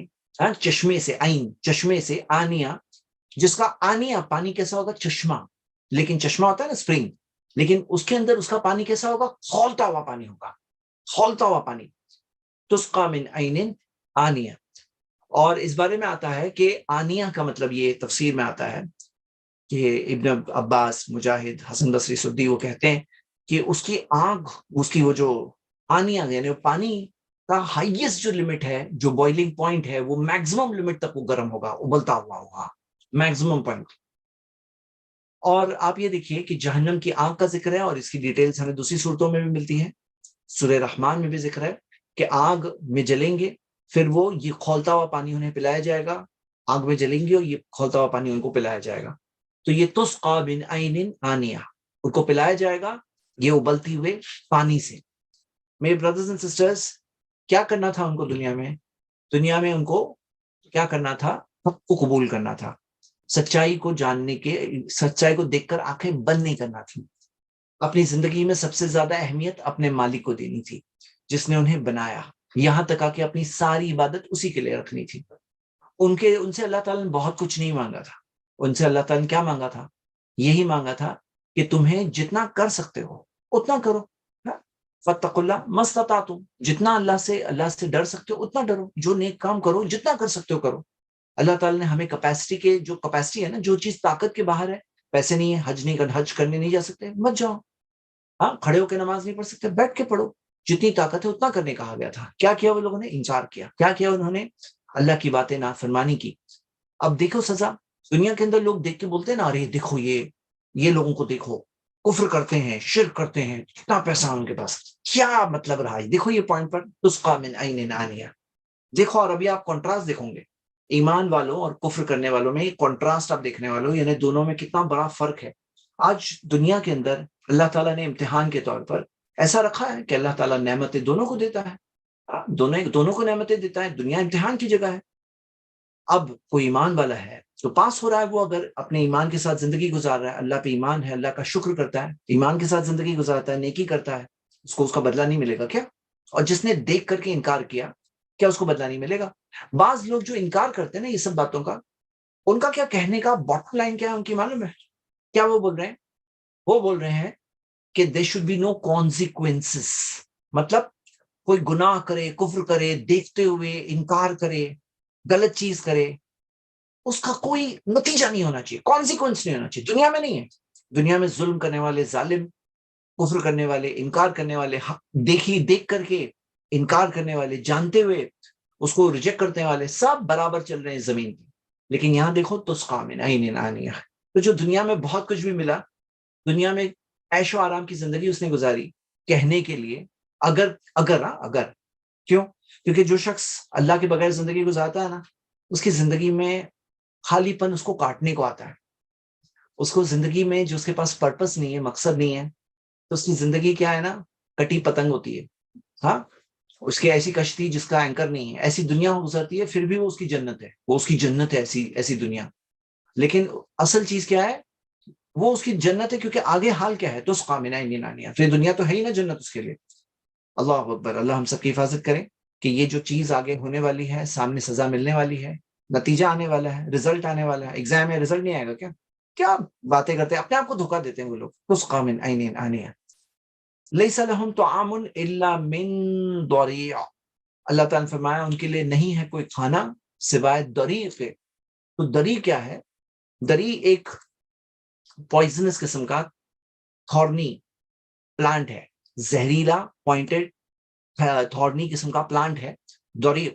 چشمے سے، عین چشمے سے، آنیہ جس کا آنیہ پانی کیسا ہوگا؟ چشمہ، لیکن چشمہ ہوتا ہے نا اسپرنگ، لیکن اس کے اندر اس کا پانی کیسا ہوگا؟ کھولتا ہوا پانی ہوگا، کھولتا ہوا پانی۔ تسقا من عین آنیہ۔ اور اس بارے میں آتا ہے کہ آنیہ کا مطلب، یہ تفسیر میں آتا ہے کہ ابن عباس، مجاہد، حسن بصری، سدی، وہ کہتے ہیں کہ اس کی آگ، اس کی وہ جو آنیہ، یعنی پانی کا ہائیسٹ جو لمٹ ہے، جو بوائلنگ پوائنٹ ہے، وہ میکسیمم لمٹ تک وہ گرم ہوگا، ابلتا ہوا ہوگا، میکسیمم پوائنٹ۔ اور آپ یہ دیکھیے کہ جہنم کی آگ کا ذکر ہے، اور اس کی ڈیٹیلز ہمیں دوسری صورتوں میں بھی ملتی ہے، سورہ رحمان میں بھی ذکر ہے کہ آگ میں جلیں گے، پھر وہ یہ کھولتا ہوا پانی انہیں پلایا جائے گا، آگ میں جلیں گے اور یہ کھولتا ہوا پانی ان کو پلایا جائے گا۔ تو یہ تسقا من عین آنیہ، ان کو پلایا جائے گا یہ ابلتی ہوئے پانی سے۔ میرے بردرز اینڈ سسٹرز، کیا کرنا تھا ان کو دنیا میں؟ دنیا میں ان کو کیا کرنا تھا؟ حق کو قبول کرنا تھا، سچائی کو جاننے کے، سچائی کو دیکھ کر آنکھیں بند نہیں کرنا تھی۔ اپنی زندگی میں سب سے زیادہ اہمیت اپنے مالک کو دینی تھی، جس نے انہیں بنایا، یہاں تک کہ اپنی ساری عبادت اسی کے لیے رکھنی تھی۔ ان سے اللہ تعالیٰ نے بہت کچھ نہیں مانگا تھا، ان سے اللہ تعالیٰ نے کیا مانگا تھا؟ یہی مانگا تھا کہ تمہیں جتنا کر سکتے ہو اتنا کرو، فاتقوا اللہ ما استطعتم، جتنا اللہ سے ڈر سکتے ہو اتنا ڈرو، جو نیک کام کرو، جتنا کر سکتے ہو کرو۔ اللہ تعالیٰ نے ہمیں کیپیسٹی کے، جو کیپیسٹی ہے نا، جو چیز طاقت کے باہر ہے، پیسے نہیں ہے، حج کرنے نہیں جا سکتے، مت جاؤ، ہاں کھڑے ہو کے نماز نہیں پڑھ سکتے، بیٹھ کے پڑھو، جتنی طاقت ہے اتنا کرنے کہا گیا تھا۔ کیا کیا وہ لوگوں نے؟ انکار کیا۔ کیا کیا انہوں نے؟ اللہ کی باتیں نافرمانی کی۔ اب دیکھو سزا، دنیا کے اندر لوگ دیکھ کے بولتے ہیں نا، ارے دیکھو یہ لوگوں کو دیکھو، کفر کرتے ہیں، شرک کرتے ہیں، کتنا پیسہ ان کے پاس، کیا مطلب رہا ہے؟ دیکھو یہ پوائنٹ پر، تسقا من عین آنیہ، دیکھو۔ اور ابھی آپ کنٹراسٹ دیکھو گے ایمان والوں اور کفر کرنے والوں میں، کنٹراسٹ آپ دیکھنے والوں، یعنی دونوں میں کتنا بڑا فرق ہے۔ آج دنیا کے اندر اللہ تعالیٰ نے امتحان کے طور پر ایسا رکھا ہے کہ اللہ تعالیٰ نعمتیں دونوں کو دیتا ہے، دونوں کو نعمتیں دیتا ہے، دنیا امتحان کی جگہ ہے۔ اب کوئی ایمان والا ہے تو پاس ہو رہا ہے، وہ اگر اپنے ایمان کے ساتھ زندگی گزار رہا ہے، اللہ پہ ایمان ہے، اللہ کا شکر کرتا ہے، ایمان کے ساتھ زندگی گزارتا ہے، نیکی کرتا ہے، اس کو اس کا بدلہ نہیں ملے گا کیا؟ اور جس نے دیکھ کر کے انکار کیا، کیا اس کو بدلہ نہیں ملے گا؟ بعض لوگ جو انکار کرتے ہیں نا یہ سب باتوں کا، ان کا کیا کہنے کا باٹم لائن کیا ہے ان کی معلوم ہے؟ کیا وہ بول رہے ہیں؟ وہ بول رہے ہیں کہ there should be no consequences, مطلب کوئی گناہ کرے، کفر کرے، دیکھتے ہوئے انکار کرے، غلط چیز کرے، اس کا کوئی نتیجہ نہیں ہونا چاہیے، کانسیکوینس نہیں ہونا چاہیے۔ دنیا میں نہیں ہے، دنیا میں ظلم کرنے والے ظالم، کفر کرنے والے، انکار کرنے والے، دیکھ کر کے انکار کرنے والے، جانتے ہوئے اس کو ریجیکٹ کرنے والے، سب برابر چل رہے ہیں زمین پہ۔ لیکن یہاں دیکھو تسقى من عین آنیہ، تو جو دنیا میں بہت کچھ بھی ملا، دنیا میں عیش و آرام کی زندگی اس نے گزاری کہنے کے لیے، اگر کیوں؟ کیونکہ جو شخص اللہ کے بغیر زندگی گزارتا ہے نا، اس کی زندگی میں خالی پن اس کو کاٹنے کو آتا ہے، اس کو زندگی میں جو اس کے پاس پرپس نہیں ہے، مقصد نہیں ہے، تو اس کی زندگی کیا ہے نا، کٹی پتنگ ہوتی ہے۔ ہاں، اس کی ایسی کشتی جس کا اینکر نہیں ہے، ایسی دنیا گزرتی ہے، پھر بھی وہ اس کی جنت ہے، وہ اس کی جنت ہے، ایسی دنیا۔ لیکن اصل چیز کیا ہے؟ وہ اس کی جنت ہے کیونکہ آگے حال کیا ہے؟ تسقى من عین آنیہ، پھر دنیا تو ہے ہی نا جنت اس کے لیے۔ اللہ اکبر، اللہ ہم سب کی حفاظت کرے کہ یہ جو چیز آگے ہونے والی ہے، سامنے سزا ملنے والی ہے، نتیجہ آنے والا ہے، رزلٹ آنے والا ہے، ایگزام میں رزلٹ نہیں آئے گا کیا؟ کیا باتیں کرتے ہیں، اپنے آپ کو دھوکہ دیتے ہیں وہ لوگ۔ تسقى من عین آنیہ لیس لهم طعام الا من ضریع، اللہ تعالیٰ نے فرمایا ان کے لیے نہیں ہے کوئی کھانا سوائے دریع کے۔ تو دریع کیا ہے؟ دریع ایک پوائزنس قسم کا تھورنی پلانٹ ہے، زہریلا پوائنٹڈ تھورنی قسم کا پلانٹ ہے دریع۔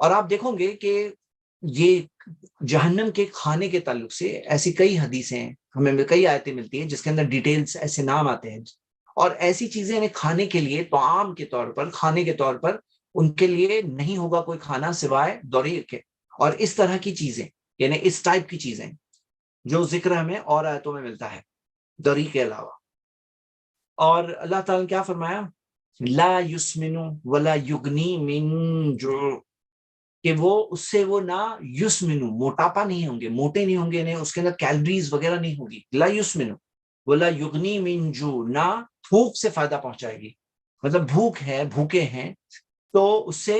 اور آپ دیکھو گے کہ یہ جہنم کے کھانے کے تعلق سے ایسی کئی حدیثیں ہیں، ہمیں کئی آیتیں ملتی ہیں جس کے اندر ڈیٹیلز ایسے نام آتے ہیں، اور ایسی چیزیں انہیں کھانے کے لیے، طعام کے طور پر، کھانے کے طور پر ان کے لیے نہیں ہوگا کوئی کھانا سوائے دریع کے۔ اور اس طرح کی چیزیں، یعنی اس ٹائپ کی چیزیں جو ذکر ہمیں اور آیتوں میں ملتا ہے دریع کے علاوہ۔ اور اللہ تعالیٰ نے کیا فرمایا؟ لا یسمن ولا یغنی من جوع، کہ وہ اس سے وہ نہ یسمن، موٹاپا نہیں ہوں گے، موٹے نہیں ہوں گے، انہیں اس کے اندر کیلریز وغیرہ نہیں ہوگی۔ لا یسمن ولا یغنی من جوع، نہ بھوک سے فائدہ پہنچائے گی، مطلب بھوک ہے، بھوکے ہیں تو اس سے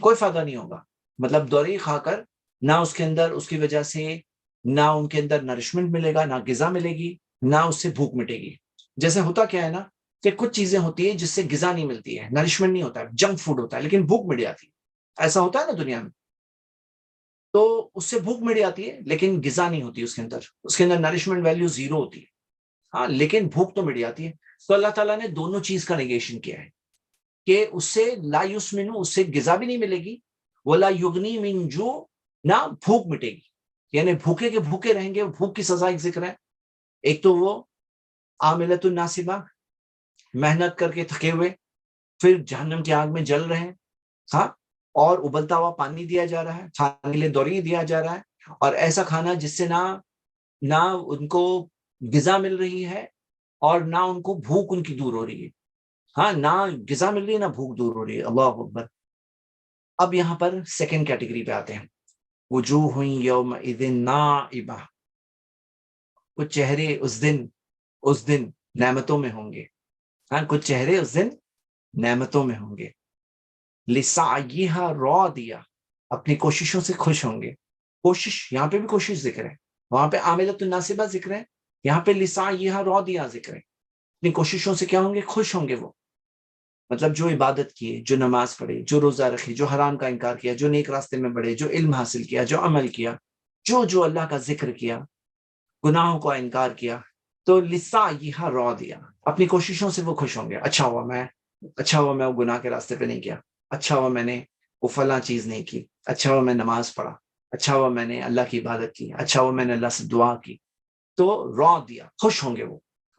کوئی فائدہ نہیں ہوگا، مطلب دورے کھا کر نہ اس کے اندر اس کی وجہ سے نہ ان کے اندر نرشمنٹ ملے گا، نہ غذا ملے گی، نہ اس سے بھوک مٹے گی۔ جیسے ہوتا کیا ہے نا کہ کچھ چیزیں ہوتی ہیں جس سے غذا نہیں ملتی ہے، نرشمنٹ نہیں ہوتا ہے، جنک فوڈ ہوتا ہے، لیکن بھوک مٹ جاتی ہے، ایسا ہوتا ہے نا دنیا میں۔ تو اس سے بھوک مٹ جاتی ہے لیکن غذا نہیں ہوتی اس کے اندر نرشمنٹ ویلیو زیرو ہوتی ہے، ہاں، لیکن بھوک تو مٹ جاتی ہے۔ تو اللہ تعالیٰ نے دونوں چیز کا نیگیشن کیا ہے کہ اس سے لا یسمن، اس سے غذا بھی نہیں ملے گی، ولا یغنی من جوع، نہ بھوک مٹے گی، یعنی بھوکے کے بھوکے رہیں گے۔ بھوک کی سزا ایک ذکر ہے، ایک تو وہ عاملۃ الناصبہ، محنت کر کے تھکے ہوئے، پھر جہنم کی آگ میں جل رہے ہیں، ہاں، اور ابلتا ہوا پانی دیا جا رہا ہے، کھانے کے لیے دوری دیا جا رہا ہے، اور ایسا کھانا جس سے نہ ان کو غذا مل رہی ہے اور نہ ان کو بھوک ان کی دور ہو رہی ہے، ہاں، نہ غذا مل رہی ہے نہ بھوک دور ہو رہی ہے۔ اللہ اکبر۔ اب یہاں پر سیکنڈ کیٹیگری پہ آتے ہیں، وجوہ یومئذ ناعمہ، کچھ چہرے اس دن نعمتوں میں ہوں گے، ہاں، کچھ چہرے اس دن نعمتوں میں ہوں گے، لسعیہا راضیہ، اپنی کوششوں سے خوش ہوں گے۔ کوشش، یہاں پہ بھی کوشش ذکر ہے، وہاں پہ عاملۃ الناصبہ ذکر ہے، یہاں پہ لسعیہا راضیہ ذکر ہے۔ اپنی کوششوں سے کیا ہوں گے؟ خوش ہوں گے وہ، مطلب جو عبادت کیے، جو نماز پڑھے، جو روزہ رکھے، جو حرام کا انکار کیا، جو نیک راستے میں بڑھے، جو علم حاصل کیا، جو عمل کیا، جو اللہ کا ذکر کیا، گناہوں کا انکار کیا، تو لسعیہا راضیہ، اپنی کوششوں سے وہ خوش ہوں گے۔ اچھا ہوا میں وہ گناہ کے راستے پہ نہیں گیا، اچھا ہوا میں نے وہ فلاں چیز نہیں کی، اچھا ہوا میں نماز پڑھا، اچھا ہوا میں نے اللہ کی عبادت کی، اچھا ہوا میں نے اللہ سے دعا کی۔ تو راضیہ، خوش ہوں گے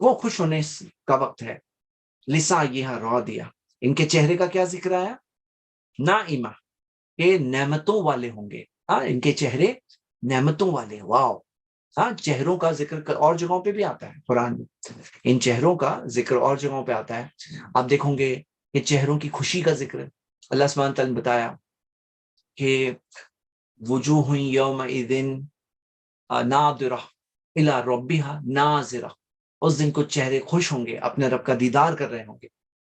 وہ خوش ہونے کا وقت ہے۔ لسعیہا راضیہ، ان کے چہرے کا کیا ذکر آیا؟ ناعمہ، کہ نعمتوں والے ہوں گے، ہاں، ان کے چہرے نعمتوں والے، واو، ہاں چہروں کا ذکر اور جگہوں پہ بھی آتا ہے قرآن میں، ان چہروں کا ذکر اور جگہوں پہ آتا ہے. آپ دیکھوں گے کہ چہروں کی خوشی کا ذکر ہے. اللہ سبحانہ تعالیٰ نے بتایا کہ وجوہ یومئذ ناظرہ الی ربہا ناظرہ، اس دن کو چہرے خوش ہوں گے، اپنے رب کا دیدار کر رہے ہوں گے.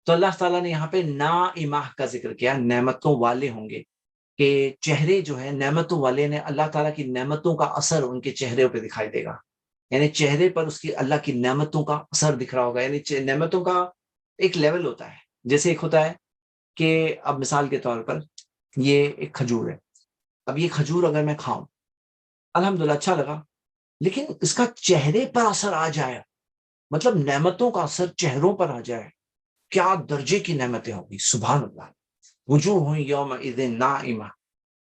تو اللہ تعالیٰ نے یہاں پہ ناعمہ کا ذکر کیا، نعمتوں والے ہوں گے، کہ چہرے جو ہے نعمتوں والے نے، اللہ تعالیٰ کی نعمتوں کا اثر ان کے چہرے پہ دکھائی دے گا. یعنی چہرے پر اس کی اللہ کی نعمتوں کا اثر دکھ رہا ہوگا. یعنی نعمتوں کا ایک لیول ہوتا ہے. جیسے ایک ہوتا ہے کہ اب مثال کے طور پر یہ ایک کھجور ہے، اب یہ کھجور اگر میں کھاؤں، الحمدللہ اچھا لگا، لیکن اس کا چہرے پر اثر آ جائے، مطلب نعمتوں کا اثر چہروں پر آ جائے، کیا درجے کی نعمتیں ہوگی. سبحان اللہ. وجوہ یومئذ ناعمہ.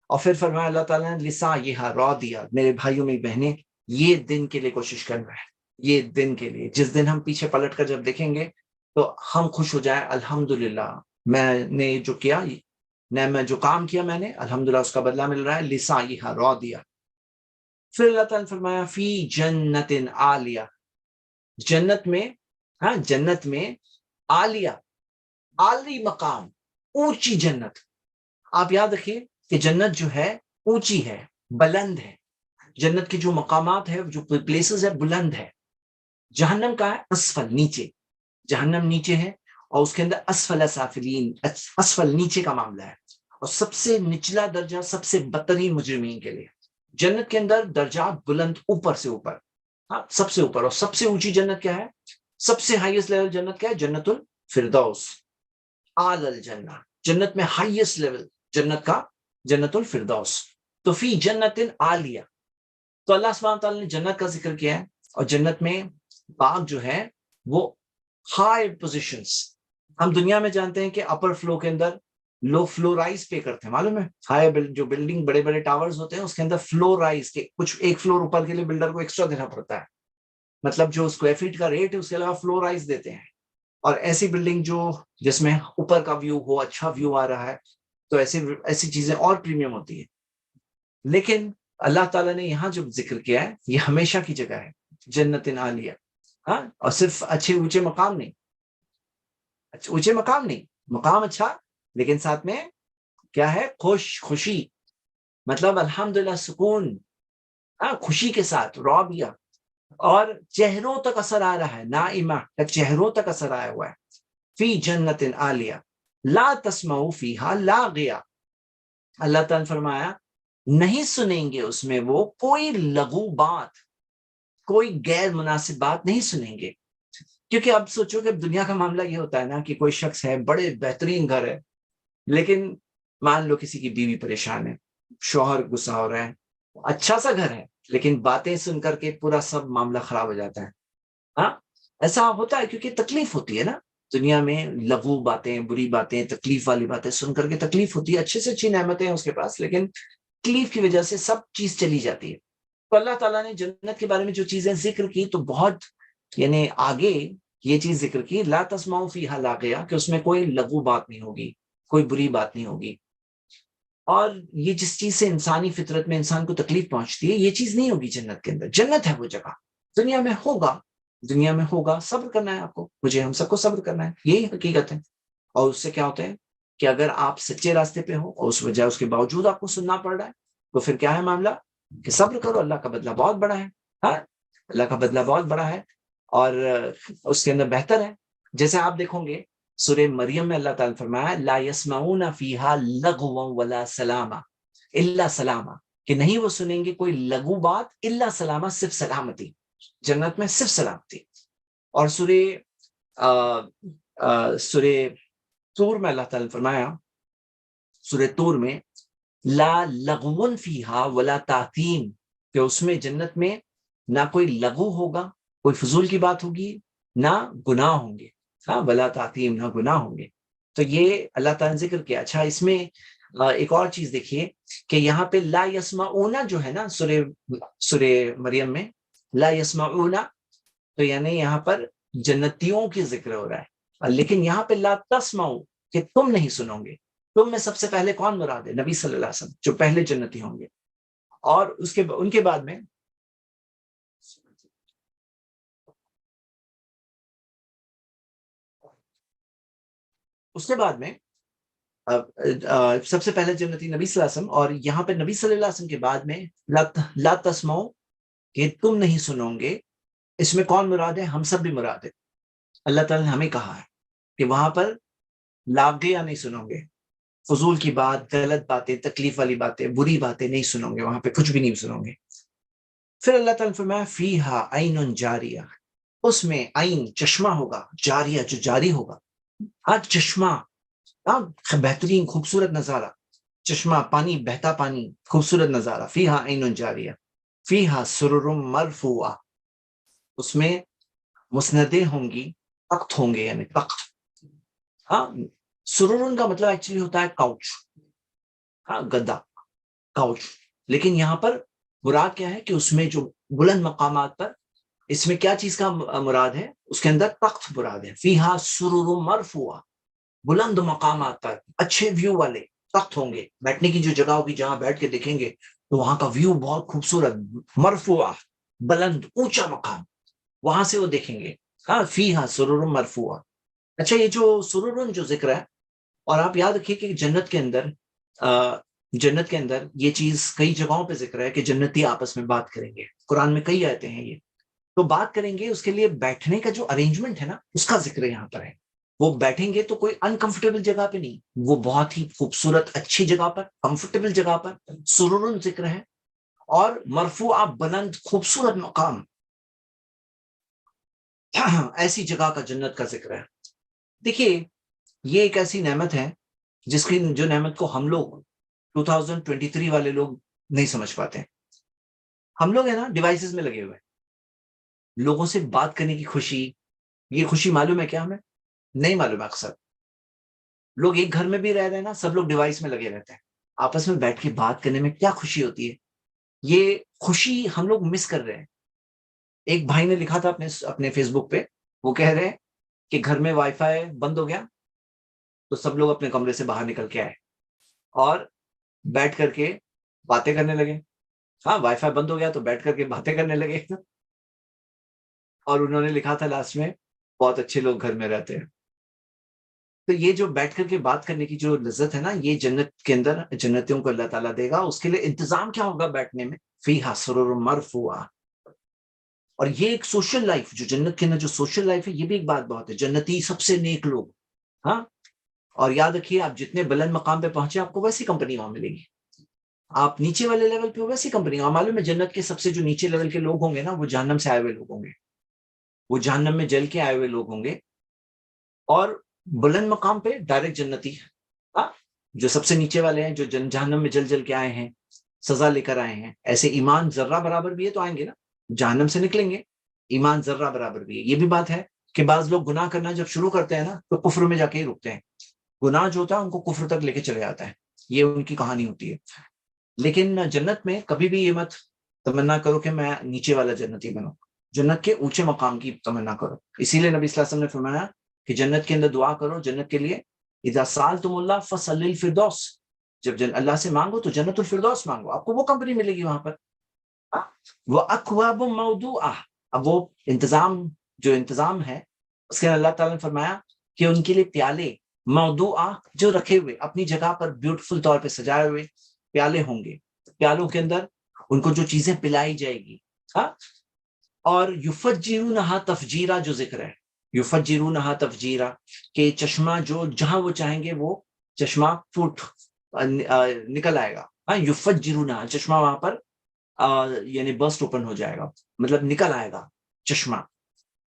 اور پھر فرمایا اللہ تعالیٰ نے لسعیہا راضیہ. میرے بھائیوں میری بہنیں، یہ دن کے لیے کوشش کرنا ہے، یہ دن کے لیے جس دن ہم پیچھے پلٹ کر جب دیکھیں گے تو ہم خوش ہو جائیں، الحمدللہ میں نے جو کیا، میں جو کام کیا میں نے، الحمدللہ اس کا بدلہ مل رہا ہے. لسعیہا راضیہ. پھر اللہ تعالیٰ نے فرمایا فی جنت عالیہ. جنت میں، ہاں جنت میں عالیہ، عالی مقام، اونچی جنت. آپ یاد رکھیے کہ جنت جو ہے اونچی ہے، بلند ہے. جنت کے جو مقامات ہے، جو پلیسز ہے، بلند ہے. جہنم کا ہے اسفل، نیچے. جہنم نیچے ہے، اور اس کے اندر اسفل سافلین، اسفل نیچے کا معاملہ ہے، اور سب سے نچلا درجہ سب سے بدترین مجرمین کے لیے. جنت کے اندر درجات بلند، اوپر سے اوپر، ہاں سب سے اوپر. اور سب سے اونچی جنت کیا ہے؟ سب سے ہائیسٹ لیول جنت کیا ہے؟ جنت الفردوس، اعلی الجنہ. جنت میں ہائیسٹ لیول جنت کا جنت الفردوس. تو فی جنت عالیہ. تو اللہ سبحانہ تعالیٰ نے جنت کا ذکر کیا ہے، اور جنت میں باغ جو ہے وہ ہائی پوزیشنز. ہم دنیا میں جانتے ہیں کہ اپر فلو کے اندر لوگ فلو رائز پے کرتے ہیں، معلوم ہے؟ ہائی جو بلڈنگ بڑے بڑے ٹاورز ہوتے ہیں اس کے اندر فلو رائز کے کچھ ایک فلور اوپر کے لیے بلڈر کو ایکسٹرا دینا پڑتا ہے، مطلب جو اسکوائر فیٹ کا ریٹ ہے اس کے علاوہ فلو رائز دیتے ہیں. اور ایسی بلڈنگ جو جس میں اوپر کا ویو ہو، اچھا ویو آ رہا ہے، تو ایسی چیزیں اور پریمیم ہوتی ہیں. لیکن اللہ تعالیٰ نے یہاں جو ذکر کیا ہے یہ ہمیشہ کی جگہ ہے، جنت عالیہ. ہاں، اور صرف اچھے اونچے مقام نہیں، اونچے مقام نہیں، مقام اچھا، لیکن ساتھ میں کیا ہے؟ خوشی. مطلب الحمدللہ سکون، ہاں خوشی کے ساتھ راضیہ. اور چہروں تک اثر آ رہا ہے، نائمہ چہروں تک اثر آیا ہوا ہے. فی جنت عالیہ لا تسمع فیہا لاغیہ. اللہ تعالیٰ نے فرمایا نہیں سنیں گے اس میں وہ کوئی لغو بات، کوئی غیر مناسب بات نہیں سنیں گے. کیونکہ اب سوچو کہ دنیا کا معاملہ یہ ہوتا ہے نا کہ کوئی شخص ہے، بڑے بہترین گھر ہے، لیکن مان لو کسی کی بیوی پریشان ہے، شوہر غصہ ہو رہا ہے، اچھا سا گھر ہے لیکن باتیں سن کر کے پورا سب معاملہ خراب ہو جاتا ہے. ہاں ایسا ہوتا ہے کیونکہ تکلیف ہوتی ہے نا دنیا میں. لغو باتیں، بری باتیں، تکلیف والی باتیں سن کر کے تکلیف ہوتی ہے. اچھے سے اچھی نعمتیں ہیں اس کے پاس، لیکن تکلیف کی وجہ سے سب چیز چلی جاتی ہے. تو اللہ تعالیٰ نے جنت کے بارے میں جو چیزیں ذکر کی تو بہت، یعنی آگے یہ چیز ذکر کی لا تسمعوا فیہا لاغیہ، کہ اس میں کوئی لغو بات نہیں ہوگی، کوئی بری بات نہیں ہوگی. اور یہ جس چیز سے انسانی فطرت میں انسان کو تکلیف پہنچتی ہے یہ چیز نہیں ہوگی جنت کے اندر. جنت ہے وہ جگہ. دنیا میں ہوگا، دنیا میں ہوگا، صبر کرنا ہے آپ کو، مجھے، ہم سب کو صبر کرنا ہے، یہی حقیقت ہے. اور اس سے کیا ہوتا ہے کہ اگر آپ سچے راستے پہ ہو اور اس وجہ اس کے باوجود آپ کو سننا پڑ رہا ہے تو پھر کیا ہے معاملہ کہ صبر کرو، اللہ کا بدلہ بہت بڑا ہے. ہاں اللہ کا بدلہ بہت بڑا ہے، اور اس کے اندر بہتر ہے. جیسے آپ دیکھو گے سورہ مریم میں اللہ تعالیٰ نے فرمایا لا يسمعون فیہا لغوا ولا سلاما الا سلاما، کہ نہیں وہ سنیں گے کوئی لغو بات الا سلاما، صرف سلامتی. جنت میں صرف سلامتی. اور سورہ طور میں اللہ تعالیٰ نے فرمایا، سورہ طور میں لا لغو فیہا ولا تاثیم، کہ اس میں جنت میں نہ کوئی لغو ہوگا، کوئی فضول کی بات ہوگی، نہ گناہ ہوں گے. ہاں ولا تعتیم، نہ گناہ ہوں گے. تو یہ اللہ تعالیٰ نے ذکر کیا. اچھا اس میں ایک اور چیز دیکھیے کہ یہاں پہ لا یسمعون جو ہے نا سورہ مریم میں لا یسمعون، تو یعنی یہاں پر جنتیوں کی ذکر ہو رہا ہے، لیکن یہاں پہ لا تسمعوا، کہ تم نہیں سنو گے. تم میں سب سے پہلے کون مراد ہے؟ نبی صلی اللہ علیہ وسلم، جو پہلے جنتی ہوں گے. اور ان کے بعد میں اس کے بعد میں سب سے پہلے جنتی نبی صلی اللہ علیہ وسلم، اور یہاں پہ نبی صلی اللہ علیہ وسلم کے بعد میں لا تسمعوا، کہ تم نہیں سنو گے، اس میں کون مراد ہے؟ ہم سب بھی مراد ہے۔ اللہ تعالیٰ نے ہمیں کہا ہے کہ وہاں پر لاغیہ نہیں سنو گے، فضول کی بات، غلط باتیں، تکلیف والی باتیں، بری باتیں نہیں سنو گے، وہاں پہ کچھ بھی نہیں سنو گے۔ پھر اللہ تعالیٰ نے فرمایا فیہا عین جاریہ، اس میں عین چشمہ ہوگا، جاریہ جو جاری ہوگا، ہر چشمہ، بہترین خوبصورت نظارہ، چشمہ، پانی، بہتا پانی، خوبصورت نظارہ، فیہا عین جاریہ، فیہا سرر مرفوعہ، اس میں مسندیں ہوں گی، تخت ہوں گے، یعنی تخت۔ ہاں، سرورن کا مطلب ایکچولی ہوتا ہے کاؤچ، ہاں، گدا، کاؤچ، لیکن یہاں پر مراد کیا ہے کہ اس میں جو بلند مقامات پر، اس میں کیا چیز کا مراد ہے؟ اس کے اندر تخت مراد ہے، فیہا سرر مرفوعہ، بلند مقامات پر اچھے ویو والے تخت ہوں گے، بیٹھنے کی جو جگہ ہوگی جہاں بیٹھ کے دیکھیں گے تو وہاں کا ویو بہت خوبصورت، مرفوعہ، بلند، اونچا مقام، وہاں سے وہ دیکھیں گے۔ ہاں، فیہا سرر مرفوعہ۔ اچھا، یہ جو سرر جو ذکر ہے، اور آپ یاد رکھیے کہ جنت کے اندر یہ چیز کئی جگہوں پہ ذکر ہے کہ جنتی آپس میں بات کریں گے، قرآن میں کئی آیتیں ہیں یہ، تو بات کریں گے، اس کے لیے بیٹھنے کا جو ارینجمنٹ ہے نا، اس کا ذکر یہاں پر ہے۔ وہ بیٹھیں گے تو کوئی انکمفرٹیبل جگہ پہ نہیں، وہ بہت ہی خوبصورت اچھی جگہ پر، کمفرٹیبل جگہ پر سرور ذکر ہے، اور مرفوعہ، بلند خوبصورت مقام، ایسی جگہ کا جنت کا ذکر ہے۔ دیکھیے، یہ ایک ایسی نعمت ہے جس کی جو نعمت کو ہم لوگ 2023 والے لوگ نہیں سمجھ پاتے۔ ہم لوگ ہیں نا ڈیوائسز میں لگے ہوئے، لوگوں سے بات کرنے کی خوشی، یہ خوشی معلوم ہے کیا ہمیں؟ نہیں معلوم ہے۔ اکثر لوگ ایک گھر میں بھی رہ رہے ہیں نا، سب لوگ ڈیوائس میں لگے رہتے ہیں، آپس میں بیٹھ کے بات کرنے میں کیا خوشی ہوتی ہے، یہ خوشی ہم لوگ مس کر رہے ہیں۔ ایک بھائی نے لکھا تھا اپنے فیس بک پہ، وہ کہہ رہے ہیں کہ گھر میں وائی فائی بند ہو گیا تو سب لوگ اپنے کمرے سے باہر نکل کے آئے اور بیٹھ کر کے باتیں کرنے لگے۔ ہاں، وائی فائی بند ہو گیا تو بیٹھ کر کے باتیں کرنے لگے، اور انہوں نے لکھا تھا لاسٹ میں، بہت اچھے لوگ گھر میں رہتے ہیں۔ تو یہ جو بیٹھ کر کے بات کرنے کی جو لذت ہے نا، یہ جنت کے اندر جنتیوں کو اللہ تعالیٰ دے گا۔ اس کے لیے انتظام کیا ہوگا بیٹھنے میں؟ فیہا سرر مرفوعہ۔ اور یہ ایک سوشل لائف، جو جنت کے اندر جو سوشل لائف ہے، یہ بھی ایک بات بہت ہے، جنتی سب سے نیک لوگ۔ ہاں، اور یاد رکھیے، آپ جتنے بلند مقام پہ پہنچے، آپ کو ویسی کمپنی وہاں ملے گی۔ آپ نیچے والے لیول پہ ویسی کمپنی، اور معلوم ہے جنت کے سب سے جو نیچے لیول کے لوگ ہوں گے نا، وہ جہنم سے آئے ہوئے لوگ ہوں گے، وہ جہنم میں جل کے آئے ہوئے لوگ ہوں گے، اور بلند مقام پہ ڈائریکٹ جنتی، ہاں، جو سب سے نیچے والے ہیں، جو جہنم میں جل جل کے آئے ہیں، سزا لے کر آئے ہیں، ایسے ایمان ذرہ برابر بھی ہے تو آئیں گے نا، جہنم سے نکلیں گے، ایمان ذرہ برابر بھی ہے۔ یہ بھی بات ہے کہ بعض لوگ گناہ کرنا جب شروع کرتے ہیں نا، تو کفر میں جا کے ہی رکتے ہیں، گناہ جو ہوتا ہے ان کو کفر تک لے کے چلے جاتا ہے، یہ ان کی کہانی ہوتی ہے۔ لیکن جنت میں کبھی بھی یہ مت تمنا کرو کہ میں نیچے والا جنتی بنوں، جنت کے اونچے مقام کی تمنا کرو۔ اسی لیے نبی صلی اللہ علیہ وسلم نے فرمایا کہ جنت کے اندر دعا کرو جنت کے لیے، اذا سالتم اللہ فصل الفردوس، جب اللہ سے مانگو تو جنت الفردوس مانگو، آپ کو وہ کمپنی ملے گی وہاں پر۔ وہ اکواب موضوعہ، اب وہ انتظام ہے، اس کے اللہ تعالیٰ نے فرمایا کہ ان کے لیے پیالے موضوعہ، جو رکھے ہوئے اپنی جگہ پر بیوٹیفل طور پہ سجائے ہوئے پیالے ہوں گے، پیالوں کے اندر ان کو جو چیزیں پلائی جائے گی، ہاں، اور یفجرونہا تفجیرا جو ذکر ہے، یفجرونہا تفجیرا، کہ چشمہ جو جہاں وہ چاہیں گے وہ چشمہ پھوٹ نکل آئے گا، ہاں، یفجرونہا، چشمہ وہاں پر یعنی برسٹ اوپن ہو جائے گا، مطلب نکل آئے گا چشمہ۔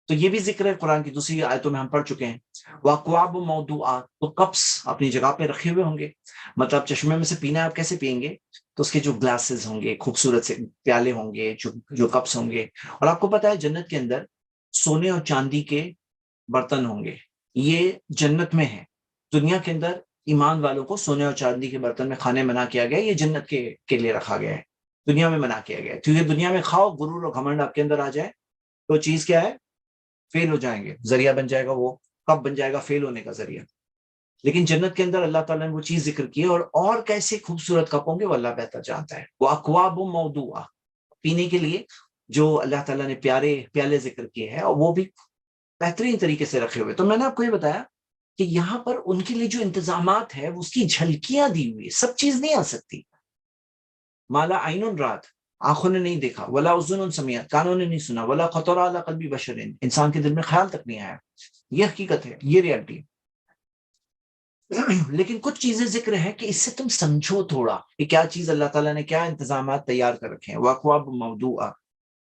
تو یہ بھی ذکر ہے قرآن کی دوسری آیتوں میں ہم پڑھ چکے ہیں۔ وَأَكْوَابٌ مَوْضُوعَةٌ، تو کپس اپنی جگہ پہ رکھے ہوئے ہوں گے، مطلب چشمے میں سے پینا آپ کیسے پئیں گے؟ تو اس کے جو گلاسز ہوں گے، خوبصورت سے پیالے ہوں گے، جو کپس ہوں گے، اور آپ کو پتا ہے جنت کے اندر سونے اور چاندی کے برتن ہوں گے، یہ جنت میں ہے۔ دنیا کے اندر ایمان والوں کو سونے اور چاندی کے برتن میں کھانے منع کیا گیا، یہ جنت کے لیے رکھا گیا ہے، دنیا میں منع کیا گیا ہے، کیونکہ دنیا میں کھاؤ، غرور اور گھمنڈ آپ کے اندر آ جائے تو چیز کیا ہے؟ فیل ہو جائیں گے، ذریعہ بن جائے گا، وہ کب بن جائے گا؟ فیل ہونے کا ذریعہ۔ لیکن جنت کے اندر اللہ تعالیٰ نے وہ چیز ذکر کی ہے، اور کیسے خوبصورت کپ ہوں گے وہ اللہ بہتر جانتا ہے۔ وہ اکواب موضوعہ، پینے کے لیے جو اللہ تعالیٰ نے پیارے پیالے ذکر کیے ہیں، اور وہ بھی بہترین طریقے سے رکھے ہوئے۔ تو میں نے آپ کو یہ بتایا کہ یہاں پر ان کے لیے جو انتظامات ہے اس کی جھلکیاں دی ہوئی، سب چیز نہیں آ سکتی. مالا عین رات، آنکھوں نے نہیں دیکھا، ولا اذن سمعت، کانوں نے نہیں سنا، ولا خطر علی قلب بشر، انسان کے دل میں خیال تک نہیں آیا. یہ حقیقت ہے، یہ ریالٹی ہے. لیکن کچھ چیزیں ذکر ہے کہ اس سے تم سمجھو تھوڑا کہ کیا چیز اللہ تعالیٰ نے کیا انتظامات تیار کر رکھے ہیں. واقواب موضوعہ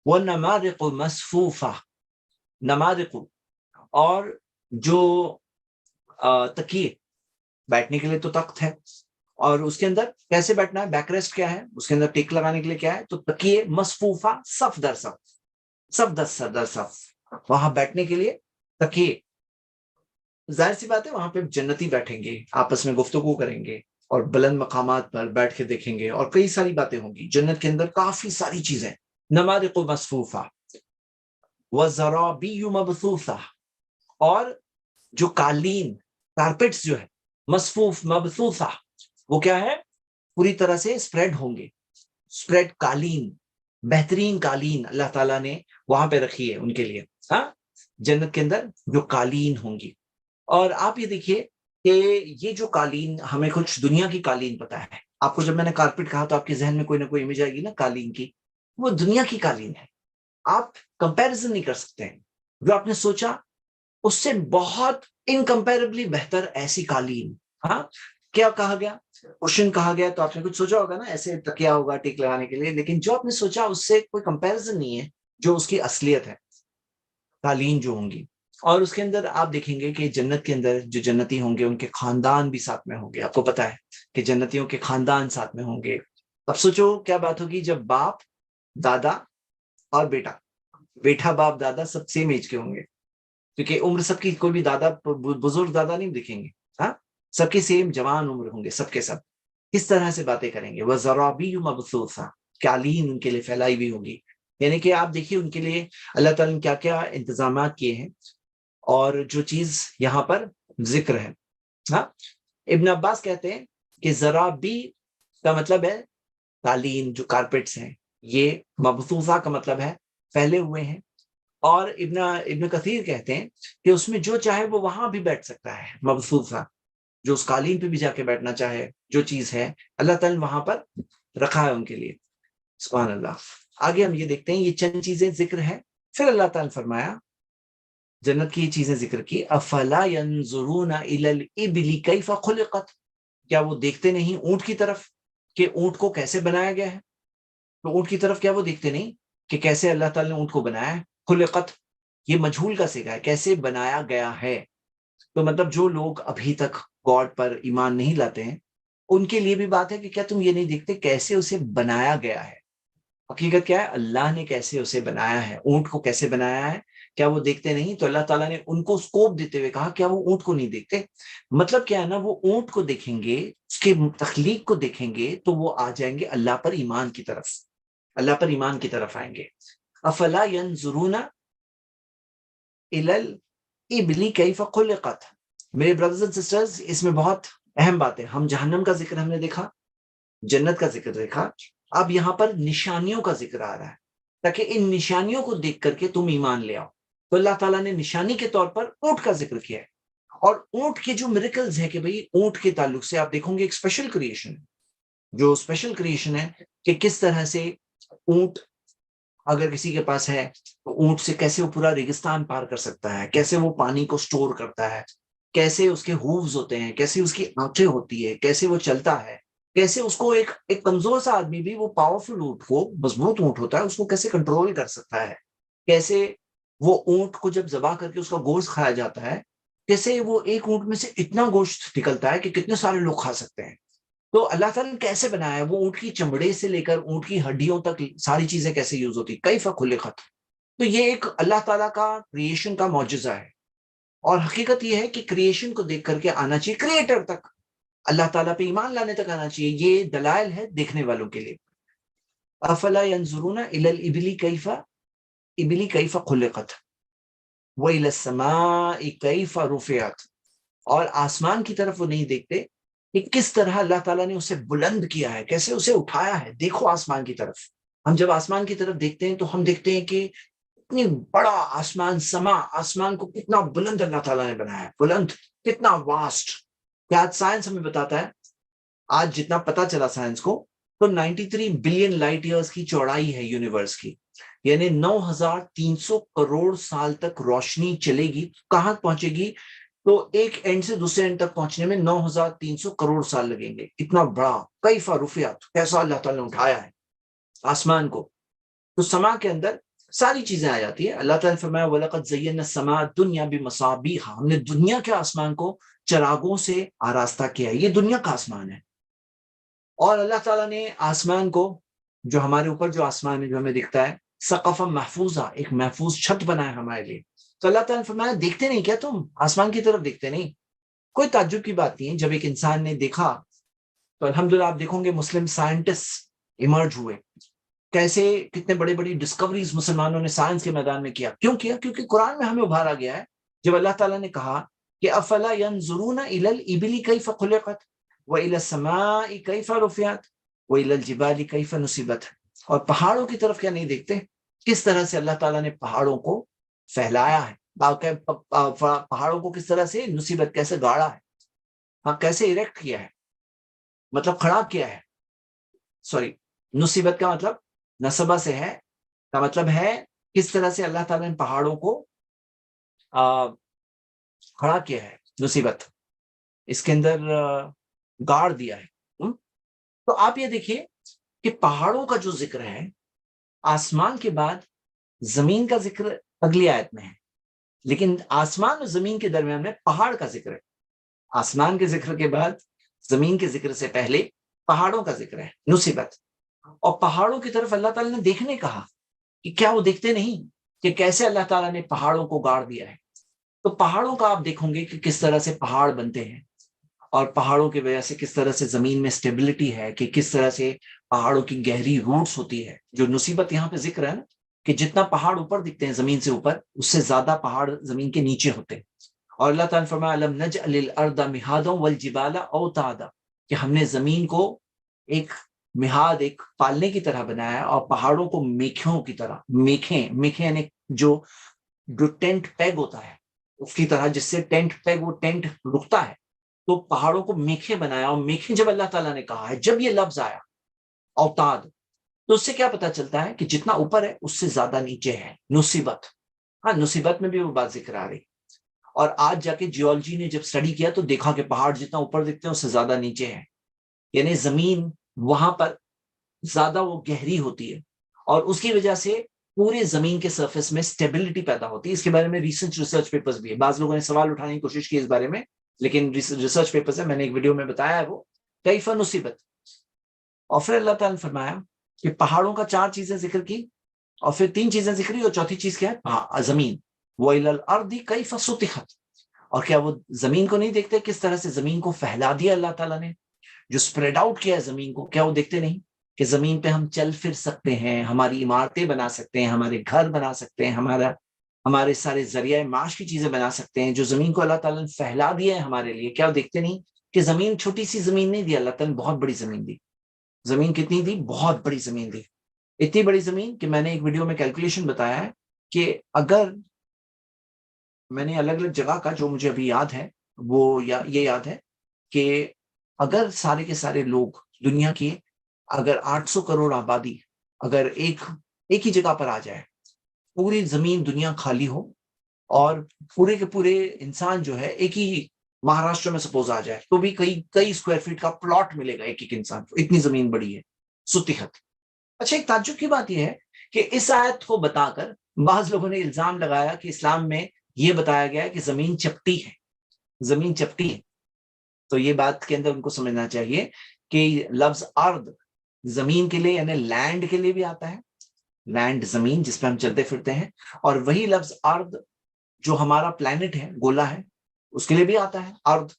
ونمارق مصفوفہ، نمارق، اور جو تکیے، بیٹھنے کے لیے تو تخت ہے، اور اس کے اندر کیسے بیٹھنا ہے، بیک ریسٹ کیا ہے، اس کے اندر ٹیک لگانے کے لیے کیا ہے، تو تکیے مصفوفہ، صف در صف، صف در صف، وہاں بیٹھنے کے لیے تکیے. ظاہر سی بات ہے وہاں پہ جنتی بیٹھیں گے، آپس میں گفتگو کریں گے اور بلند مقامات پر بیٹھ کے دیکھیں گے، اور کئی ساری باتیں ہوں گی. جنت کے اندر کافی ساری چیزیں. نمارق مصفوفہ وزرابی مبثوثہ، اور جو قالین، کارپیٹس جو ہے، مصفوف مبثوثہ، وہ کیا ہے، پوری طرح سے اسپریڈ ہوں گے. اسپریڈ قالین، بہترین قالین اللہ تعالیٰ نے وہاں پہ رکھی ہے ان کے لیے. ہاں، جنت کے اندر جو قالین ہوں گی. اور آپ یہ دیکھیے کہ یہ جو قالین، ہمیں کچھ دنیا کی قالین پتا ہے. آپ کو جب میں نے کارپیٹ کہا تو آپ کے ذہن میں کوئی نہ کوئی امیج آئے گی نا قالین کی. وہ دنیا کی قالین ہے، آپ کمپیریزن نہیں کر سکتے ہیں. جو آپ نے سوچا اس سے بہت انکمپیریبلی بہتر ایسی قالین. ہاں، کیا کہا گیا، کوشچن کہا گیا، تو آپ نے کچھ سوچا ہوگا نا ایسے تکیا ہوگا ٹیک لگانے کے لیے، لیکن جو آپ نے سوچا اس سے کوئی کمپیریزن نہیں ہے جو اس کی اصلیت ہے، قالین جو ہوں گی. اور اس کے اندر آپ دیکھیں گے کہ جنت کے اندر جو جنتی ہوں گے ان کے خاندان بھی ساتھ میں ہوں گے. آپ کو پتا ہے کہ جنتیوں کے خاندان ساتھ میں ہوں گے. اب سوچو کیا بات ہوگی جب باپ، دادا اور بیٹا، بیٹا باپ دادا سب سیم ایج کے ہوں گے، کیونکہ عمر سب کی، کوئی بھی دادا بزرگ دادا نہیں دکھیں گے. ہاں، سب کے سیم جوان عمر ہوں گے سب کے سب. کس طرح سے باتیں کریں گے. وَزَرَابِيُّ مَبْثُوثَةٌ، قالین ان کے لیے پھیلائی ہوئی ہوگی. یعنی کہ آپ دیکھیے ان کے لیے اللہ تعالیٰ نے کیا کیا انتظامات کیے ہیں. اور جو چیز یہاں پر ذکر ہے، ہاں، ابن عباس کہتے ہیں کہ زرابی کا مطلب ہے قالین، جو کارپیٹس ہیں. یہ مبثوثہ کا مطلب ہے پھیلے ہوئے ہیں. اور ابن کثیر کہتے ہیں کہ اس میں جو چاہے وہ وہاں بھی بیٹھ سکتا ہے. مبثوثہ، جو اس قالین پہ بھی جا کے بیٹھنا چاہے، جو چیز ہے اللہ تعالیٰ نے وہاں پر رکھا ہے ان کے لیے. سبحان اللہ. آگے ہم یہ دیکھتے ہیں، یہ چند چیزیں ذکر ہے. پھر اللہ تعالیٰ نے فرمایا، جنت کی چیزیں ذکر کی. افلا ينظرون الى الابل كيف خلقت، کیا وہ دیکھتے نہیں اونٹ کی طرف کہ اونٹ کو کیسے بنایا گیا ہے. تو اونٹ کی طرف کیا وہ دیکھتے نہیں کہ کیسے اللہ تعالیٰ نے اونٹ کو بنایا ہے. خلقت، یہ مجہول کا صیغہ ہے، کیسے بنایا گیا ہے. تو مطلب جو لوگ ابھی تک گاڈ پر ایمان نہیں لاتے ہیں ان کے لیے بھی بات ہے کہ کیا تم یہ نہیں دیکھتے کیسے اسے بنایا گیا ہے. حقیقت کیا ہے، اللہ نے کیسے اسے بنایا ہے، اونٹ کو کیسے بنایا ہے، کیا وہ دیکھتے نہیں. تو اللہ تعالیٰ نے ان کو سکوپ دیتے ہوئے کہا کیا وہ اونٹ کو نہیں دیکھتے. مطلب کیا ہے نا، وہ اونٹ کو دیکھیں گے، اس کے تخلیق کو دیکھیں گے تو وہ آ جائیں گے اللہ پر ایمان کی طرف، اللہ پر ایمان کی طرف آئیں گے. افلا ينظرون الى الابل كيف خلقت. میرے بردرز اینڈ سسٹرز، اس میں بہت اہم بات ہے. ہم جہنم کا ذکر ہم نے دیکھا، جنت کا ذکر دیکھا، اب یہاں پر نشانیوں کا ذکر آ رہا ہے تاکہ ان نشانیوں کو دیکھ کر کے تم ایمان لے آؤ. تو اللہ تعالیٰ نے نشانی کے طور پر اونٹ کا ذکر کیا ہے. اور اونٹ کے جو میریکلز ہیں کہ بھئی اونٹ کے تعلق سے آپ دیکھو گے ایک اسپیشل کریشن، جو اسپیشل کریشن ہے کہ کس طرح سے اونٹ اگر کسی کے پاس ہے تو اونٹ سے کیسے وہ پورا ریگستان پار کر سکتا ہے، کیسے وہ پانی کو سٹور کرتا ہے، کیسے اس کے ہووز ہوتے ہیں، کیسے اس کی آنکھیں ہوتی ہے، کیسے وہ چلتا ہے، کیسے اس کو ایک کمزور سا آدمی بھی وہ پاورفل اونٹ کو، مضبوط اونٹ ہوتا ہے، اس کو کیسے کنٹرول کر سکتا ہے. کیسے وہ اونٹ کو جب ذبح کر کے اس کا گوشت کھایا جاتا ہے، کیسے وہ ایک اونٹ میں سے اتنا گوشت نکلتا ہے کہ کتنے سارے لوگ کھا سکتے ہیں. تو اللہ تعالیٰ نے کیسے بنایا ہے، وہ اونٹ کی چمڑے سے لے کر اونٹ کی ہڈیوں تک ساری چیزیں کیسے یوز ہوتی، کیف خلقت. تو یہ ایک اللہ تعالیٰ کا کریشن کا معجزہ ہے. اور حقیقت یہ ہے کہ کریشن کو دیکھ کر کے آنا چاہیے کریٹر تک، اللہ تعالیٰ پہ ایمان لانے تک آنا چاہیے. یہ دلائل ہے دیکھنے والوں کے لیے. افلا ينظرون الى الابل كيف خلقت والى السماء كيف رفعت. اور آسمان کی طرف وہ نہیں دیکھتے کہ کس طرح اللہ تعالیٰ نے اسے بلند کیا ہے، کیسے اسے اٹھایا ہے. دیکھو آسمان کی طرف. ہم جب آسمان کی طرف دیکھتے ہیں تو ہم دیکھتے ہیں کہ اتنی بڑا آسمان، سما، آسمان کو کتنا بلند اللہ تعالیٰ نے بنایا ہے، بلند، کتنا واسٹ. کہ آج سائنس ہمیں بتاتا ہے، آج جتنا پتا چلا سائنس کو، تو 93 بلین لائٹ ایئرز کی چوڑائی ہے یونیورس کی، یعنی 9300 کروڑ سال تک روشنی چلے گی. کہاں پہنچے گی؟ تو ایک اینڈ سے دوسرے اینڈ تک پہنچنے میں 9300 کروڑ سال لگیں گے. اتنا بڑا، کیفا رفعت، کیسا اللہ تعالیٰ نے اٹھایا ہے آسمان کو. تو سما کے اندر ساری چیزیں آ جاتی ہے. اللہ تعالیٰ نے فرمایا وَلَقَدْ زَيَّنَّا السَّمَاءَ الدُّنْيَا بِمَصَابِيحَ، ہم نے دنیا کے آسمان کو چراغوں سے آراستہ کیا ہے. یہ دنیا کا آسمان ہے. اور اللہ تعالیٰ نے آسمان کو، جو ہمارے اوپر جو آسمان ہے جو ہمیں دکھتا ہے، سقفا محفوظہ، ایک محفوظ چھت بنایا ہمارے لیے. تو اللہ تعالیٰ نے فرمایا دیکھتے نہیں کیا تم آسمان کی طرف؟ دیکھتے نہیں. کوئی تعجب کی بات نہیں ہے. جب ایک انسان نے دیکھا تو الحمدللہ آپ دیکھو گے مسلم سائنٹسٹ ایمرج ہوئے، کیسے کتنے بڑی بڑی ڈسکوریز مسلمانوں نے سائنس کے میدان میں کیا. کیوں کیا؟ کیونکہ قرآن میں ہمیں ابھارا گیا ہے. جب اللہ تعالیٰ نے کہا کہ افلا ينظرون الى الابل كيف خلقت والى السماء كيف رفعت والى الجبال كيف نصبت، اور پہاڑوں کی طرف کیا نہیں دیکھتے، کس طرح سے اللہ تعالیٰ نے پہاڑوں کو پھیلایا ہے، پہاڑوں کو کس طرح سے نصیبت، کیسے گاڑا ہے، ہاں کیسے اریکٹ کیا ہے، مطلب کھڑا کیا ہے. سوری، نصیبت کا مطلب نصبہ سے ہے، کا مطلب ہے کس طرح سے اللہ تعالیٰ نے پہاڑوں کو کھڑا کیا ہے. نصیبت اس کے اندر گاڑ دیا ہے. تو آپ یہ دیکھیے کہ پہاڑوں کا جو ذکر ہے آسمان کے بعد، زمین کا ذکر اگلی آیت میں ہے، لیکن آسمان اور زمین کے درمیان میں پہاڑ کا ذکر ہے. آسمان کے ذکر کے بعد، زمین کے ذکر سے پہلے پہاڑوں کا ذکر ہے، نصیبت. اور پہاڑوں کی طرف اللہ تعالیٰ نے دیکھنے کہا کہ کیا وہ دیکھتے نہیں کہ کیسے اللہ تعالیٰ نے پہاڑوں کو گاڑ دیا ہے. تو پہاڑوں کا آپ دیکھوں گے کہ کس طرح سے پہاڑ بنتے ہیں، اور پہاڑوں کی وجہ سے کس طرح سے زمین میں سٹیبلٹی ہے، کہ کس طرح سے پہاڑوں کی گہری روٹس ہوتی ہے. جو نصیبت یہاں پہ ذکر ہے نا، کہ جتنا پہاڑ اوپر دکھتے ہیں زمین سے اوپر، اس سے زیادہ پہاڑ زمین کے نیچے ہوتے ہیں. اور اللہ تعالیٰ نے فرمایا الم نجعل الارض مہادا والجبال اوتادا، کہ ہم نے زمین کو ایک مہاد، ایک پالنے کی طرح بنایا ہے، اور پہاڑوں کو میکھوں کی طرح، میکھیں یعنی جو ٹینٹ پیگ ہوتا ہے اس کی طرح، جس سے ٹینٹ پیگ وہ ٹینٹ رکتا ہے. تو پہاڑوں کو میکھیں بنایا. اور میکھیں جب اللہ تعالیٰ نے کہا ہے، جب یہ لفظ آیا اوتاد، تو اس سے کیا پتا چلتا ہے کہ جتنا اوپر ہے اس سے زیادہ نیچے ہے نصیبت. ہاں، نصیبت میں بھی وہ بات ذکر آ رہی. اور آج جا کے جیولوجی نے جب اسٹڈی کیا تو دیکھا کہ پہاڑ جتنا اوپر دکھتے ہیں اس سے زیادہ نیچے ہے، یعنی زمین وہاں پر زیادہ وہ گہری ہوتی ہے، اور اس کی وجہ سے پورے زمین کے سرفیس میں سٹیبلٹی پیدا ہوتی ہے. اس کے بارے میں ریسرچ پیپرز بھی ہے. بعض لوگوں نے سوال اٹھانے کی کوشش کی اس بارے میں، لیکن ریسرچ پیپرز ہے، میں نے ایک ویڈیو میں بتایا ہے وہ کیف نصیبت. اور پھر اللہ تعالیٰ نے فرمایا کہ پہاڑوں کا 4 چیزیں ذکر کی، اور پھر 3 چیزیں ذکر کی، اور چوتھی چیز کیا ہے؟ زمین. وَإِلَى الْأَرْضِ كَيْفَ سُطِحَتْ، اور کیا وہ زمین کو نہیں دیکھتے کس طرح سے زمین کو پھیلا دیا اللہ تعالیٰ نے، جو اسپریڈ آؤٹ کیا ہے زمین کو. کیا وہ دیکھتے نہیں کہ زمین پہ ہم چل پھر سکتے ہیں، ہماری عمارتیں بنا سکتے ہیں، ہمارے گھر بنا سکتے ہیں، ہمارے سارے ذریعہ معاش کی چیزیں بنا سکتے ہیں، جو زمین کو اللہ تعالیٰ نے پھیلا دیا ہے ہمارے لیے. کیا وہ دیکھتے نہیں کہ زمین چھوٹی سی زمین نہیں دی اللہ تعالیٰ نے، بہت بڑی زمین دی. زمین کتنی دی؟ بہت بڑی زمین دی. اتنی بڑی زمین کہ میں نے ایک ویڈیو میں کیلکولیشن بتایا ہے کہ اگر میں نے الگ الگ جگہ کا جو مجھے ابھی یاد ہے، وہ یہ یاد ہے کہ اگر سارے کے سارے لوگ دنیا کی، اگر 800 کروڑ آبادی اگر ایک ہی جگہ پر آ جائے، پوری زمین دنیا خالی ہو، اور پورے کے پورے انسان جو ہے ایک ہی مہاراشٹر میں سپوز آ جائے، تو بھی کئی اسکوائر فیٹ کا پلاٹ ملے گا ایک انسان کو. اتنی زمین بڑی ہے. سطحت. اچھا، ایک تعجب کی بات یہ ہے کہ اس آیت کو بتا کر بعض لوگوں نے الزام لگایا کہ اسلام میں یہ بتایا گیا ہے کہ زمین چپٹی ہے، زمین چپٹی ہے. تو یہ بات کے اندر ان کو سمجھنا چاہیے کہ لفظ ارض زمین کے لیے یعنی لینڈ کے لیے بھی آتا ہے، لینڈ زمین جس پہ ہم چلتے پھرتے ہیں، اور وہی لفظ ارض جو ہمارا پلانٹ ہے، گولا ہے، اس کے لیے بھی آتا ہے ارض.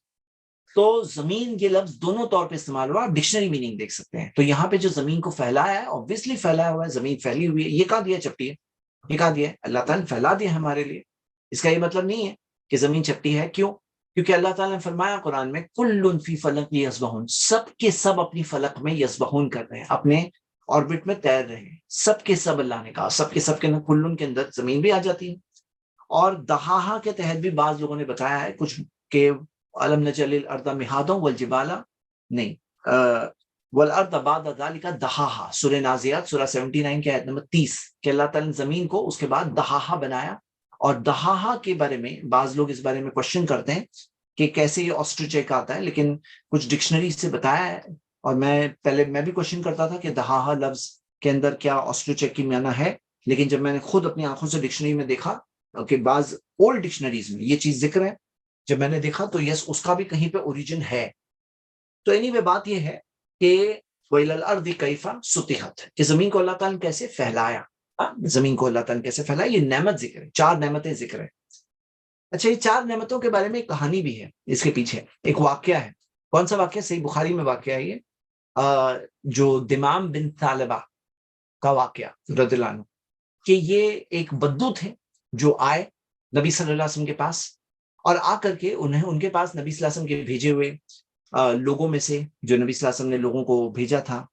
تو زمین یہ لفظ دونوں طور پہ استعمال ہوا. آپ ڈکشنری میننگ دیکھ سکتے ہیں. تو یہاں پہ جو زمین کو پھیلایا ہے، obviously پھیلایا ہوا ہے، زمین پھیلی ہوئی ہے. یہ کہا دیا چپٹی ہے، یہ کہا دیا ہے اللہ تعالیٰ نے پھیلا دیا ہمارے لیے. اس کا یہ مطلب نہیں ہے کہ زمین چپٹی ہے. کیوں؟ کیونکہ اللہ تعالیٰ نے فرمایا قرآن میں کل فی فلک یسبحون، سب کے سب اپنی فلک میں یسبحون کر رہے ہیں، اپنے آربٹ میں تیر رہے ہیں، سب کے سب اللہ نے کہا، سب کے سب کے کلن کے اندر زمین بھی آ جاتی ہے. اور دہاہا کے تحت بھی بعض لوگوں نے بتایا ہے کچھ کہ علم نجعل الارض مہادا والجبال نہیں والارض بعد ذلک دہاہا، سورہ نازیات سورہ 79 کے آیت نمبر 30 کہ اللہ تعالیٰ نے زمین کو اس کے بعد دہاہا بنایا. اور دہاہا کے بارے میں بعض لوگ اس بارے میں کوشچن کرتے ہیں کہ کیسے یہ آسٹروچیک آتا ہے، لیکن کچھ ڈکشنری سے بتایا ہے. اور میں بھی کوشچن کرتا تھا کہ دہاہا لفظ کے اندر کیا آسٹروچیک کی معنی ہے، لیکن جب میں نے خود اپنی آنکھوں سے ڈکشنری میں دیکھا کہ بعض اولڈ ڈکشنریز میں یہ چیز ذکر ہے، جب میں نے دیکھا تو یس اس کا بھی کہیں پہ اوریجن ہے. تو اینی وے بات یہ ہے کہ وَإِلَى الْأَرْضِ كَيْفَ سُطِحَتْ کہ زمین کو اللہ تعالیٰ نے کیسے پھیلایا. زمین کو اللہ تعالیٰ نے کیسے پھیلایا، یہ نعمت ذکر ہے، 4 نعمتیں ذکر ہے. اچھا یہ 4 نعمتوں کے بارے میں ایک کہانی بھی ہے، اس کے پیچھے ایک واقعہ ہے. کون سا واقعہ؟ صحیح بخاری میں واقعہ ہے یہ، جو دمام بن ثعلبہ کا واقعہ رضی اللہ عنہ، کہ یہ ایک بدو تھے جو آئے نبی صلی اللہ علیہ وسلم کے پاس، اور آ کر کے ان کے پاس نبی صلی اللہ علیہ وسلم کے بھیجے ہوئے لوگوں میں سے جو نبی صلی اللہ علیہ وسلم نے لوگوں کو بھیجا تھا،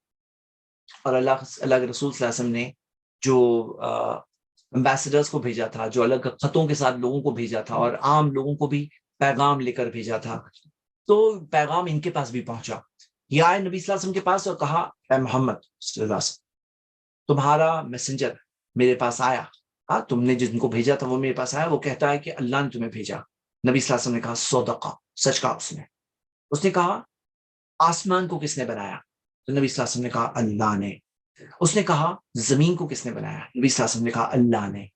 اور اللہ کے رسول صلی اللہ علیہ وسلم نے جو امبیسڈرز کو بھیجا تھا، جو الگ خطوں کے ساتھ لوگوں کو بھیجا تھا، اور عام لوگوں کو بھی پیغام لے کر بھیجا تھا. تو پیغام ان کے پاس بھی پہنچا. یہ آئے نبی صلی اللہ علیہ وسلم کے پاس اور کہا اے محمد صلی اللہ علیہ وسلم، تمہارا میسنجر میرے پاس آیا، تم نے جن کو بھیجا تھا وہ میرے پاس آیا، وہ کہتا ہے کہ اللہ نے تمہیں بھیجا. نبی صلی اللہ علیہ وسلم نے کہا صدقہ، سچ کہا اس نے کہا آسمان کو کس نے بنایا؟ تو نبی صلی اللہ علیہ وسلم نے کہا اللہ نے. اس نے کہا زمین کو کس نے بنایا؟ نبی صلی اللہ علیہ وسلم نے کہا اللہ نے.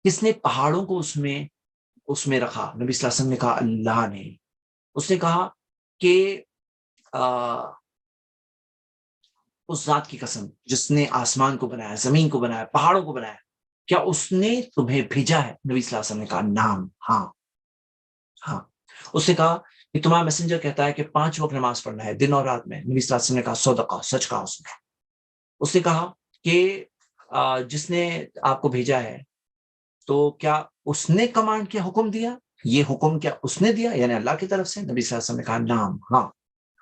کس نے پہاڑوں کو اس میں رکھا؟ نبی صلی اللہ علیہ وسلم نے کہا اللہ نے. اس نے کہا کہ اس ذات کی قسم جس نے آسمان کو بنایا، زمین کو بنایا، پہاڑوں کو بنایا، کیا اس نے تمہیں بھیجا ہے؟ نبی صلی اللہ علیہ وسلم نے کہا نعم، ہاں. اس نے کہا کہ تمہارا میسنجر کہتا ہے کہ 5 وقت نماز پڑھنا ہے دن اور رات میں. نبی صلی اللہ علیہ وسلم نے کہا صدقہ، سچ کہا اس نے کہا کہ جس نے آپ کو بھیجا ہے تو کیا اس نے کمانڈ کیا، حکم دیا، یہ حکم کیا اس نے دیا، یعنی اللہ کی طرف سے؟ نبی صلی اللہ علیہ وسلم نے کہا نعم، ہاں.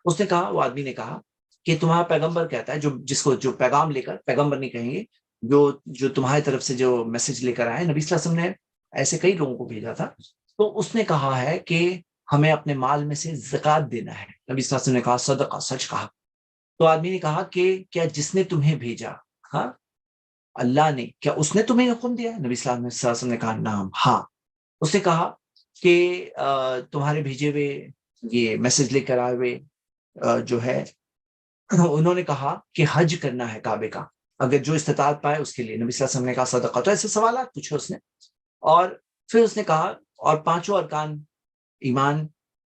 اس نے کہا، وہ آدمی نے کہا کہ تمہارا پیغمبر کہتا ہے، جس کو جو پیغام لے کر، پیغمبر نہیں کہیں گے، جو تمہاری طرف سے جو میسج لے کر آئے، نبی صلی اللہ علیہ وسلم نے ایسے کئی لوگوں کو بھیجا تھا، تو اس نے کہا ہے کہ ہمیں اپنے مال میں سے زکوٰۃ دینا ہے. نبی صلی اللہ علیہ وسلم نے کہا صدقہ، سچ کہا. تو آدمی نے کہا کہ کیا جس نے تمہیں بھیجا، ہاں اللہ نے، کیا اس نے تمہیں حکم دیا؟ نبی صلی اللہ علیہ وسلم نے کہا نعم، ہاں. اس نے کہا کہ تمہارے بھیجے ہوئے یہ میسج لے کر آئے ہوئے جو ہے، انہوں نے کہا کہ حج کرنا ہے کعبے کا، اگر جو استطاعت پائے اس کے لیے. نبی صلی اللہ علیہ وسلم نے کہا صدقہ. تو ایسے سوالات پوچھے اس نے، اور پھر اس نے کہا اور 5 ارکان ایمان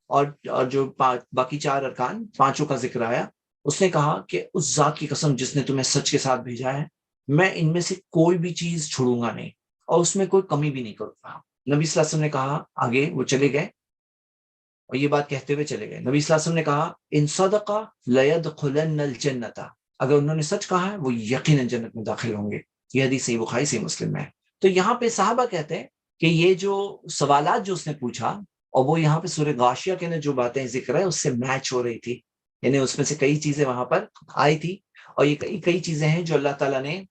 اور جو باقی 4 ارکان، 5 کا ذکر آیا. اس نے کہا کہ اس ذات کی قسم جس نے تمہیں سچ کے ساتھ بھیجا ہے، میں ان میں سے کوئی بھی چیز چھوڑوں گا نہیں اور اس میں کوئی کمی بھی نہیں کروں گا. نبی صلی اللہ علیہ وسلم نے کہا، آگے وہ چلے گئے اور یہ بات کہتے ہوئے چلے گئے. نبی صلی اللہ علیہ وسلم نے کہا ان صدقہ لیدخلن الجنۃ، اگر انہوں نے سچ کہا ہے وہ یقیناً جنت میں داخل ہوں گے. یہ حدیث صحیح بخاری صحیح مسلم میں ہے. تو یہاں پہ صحابہ کہتے ہیں کہ یہ جو سوالات جو اس نے پوچھا، اور وہ یہاں پہ سورہ غاشیہ کے اندر جو باتیں ذکر ہے اس سے میچ ہو رہی تھی، یعنی اس میں سے کئی چیزیں وہاں پر آئی تھی، اور یہ کئی چیزیں ہیں جو اللہ تعالیٰ نے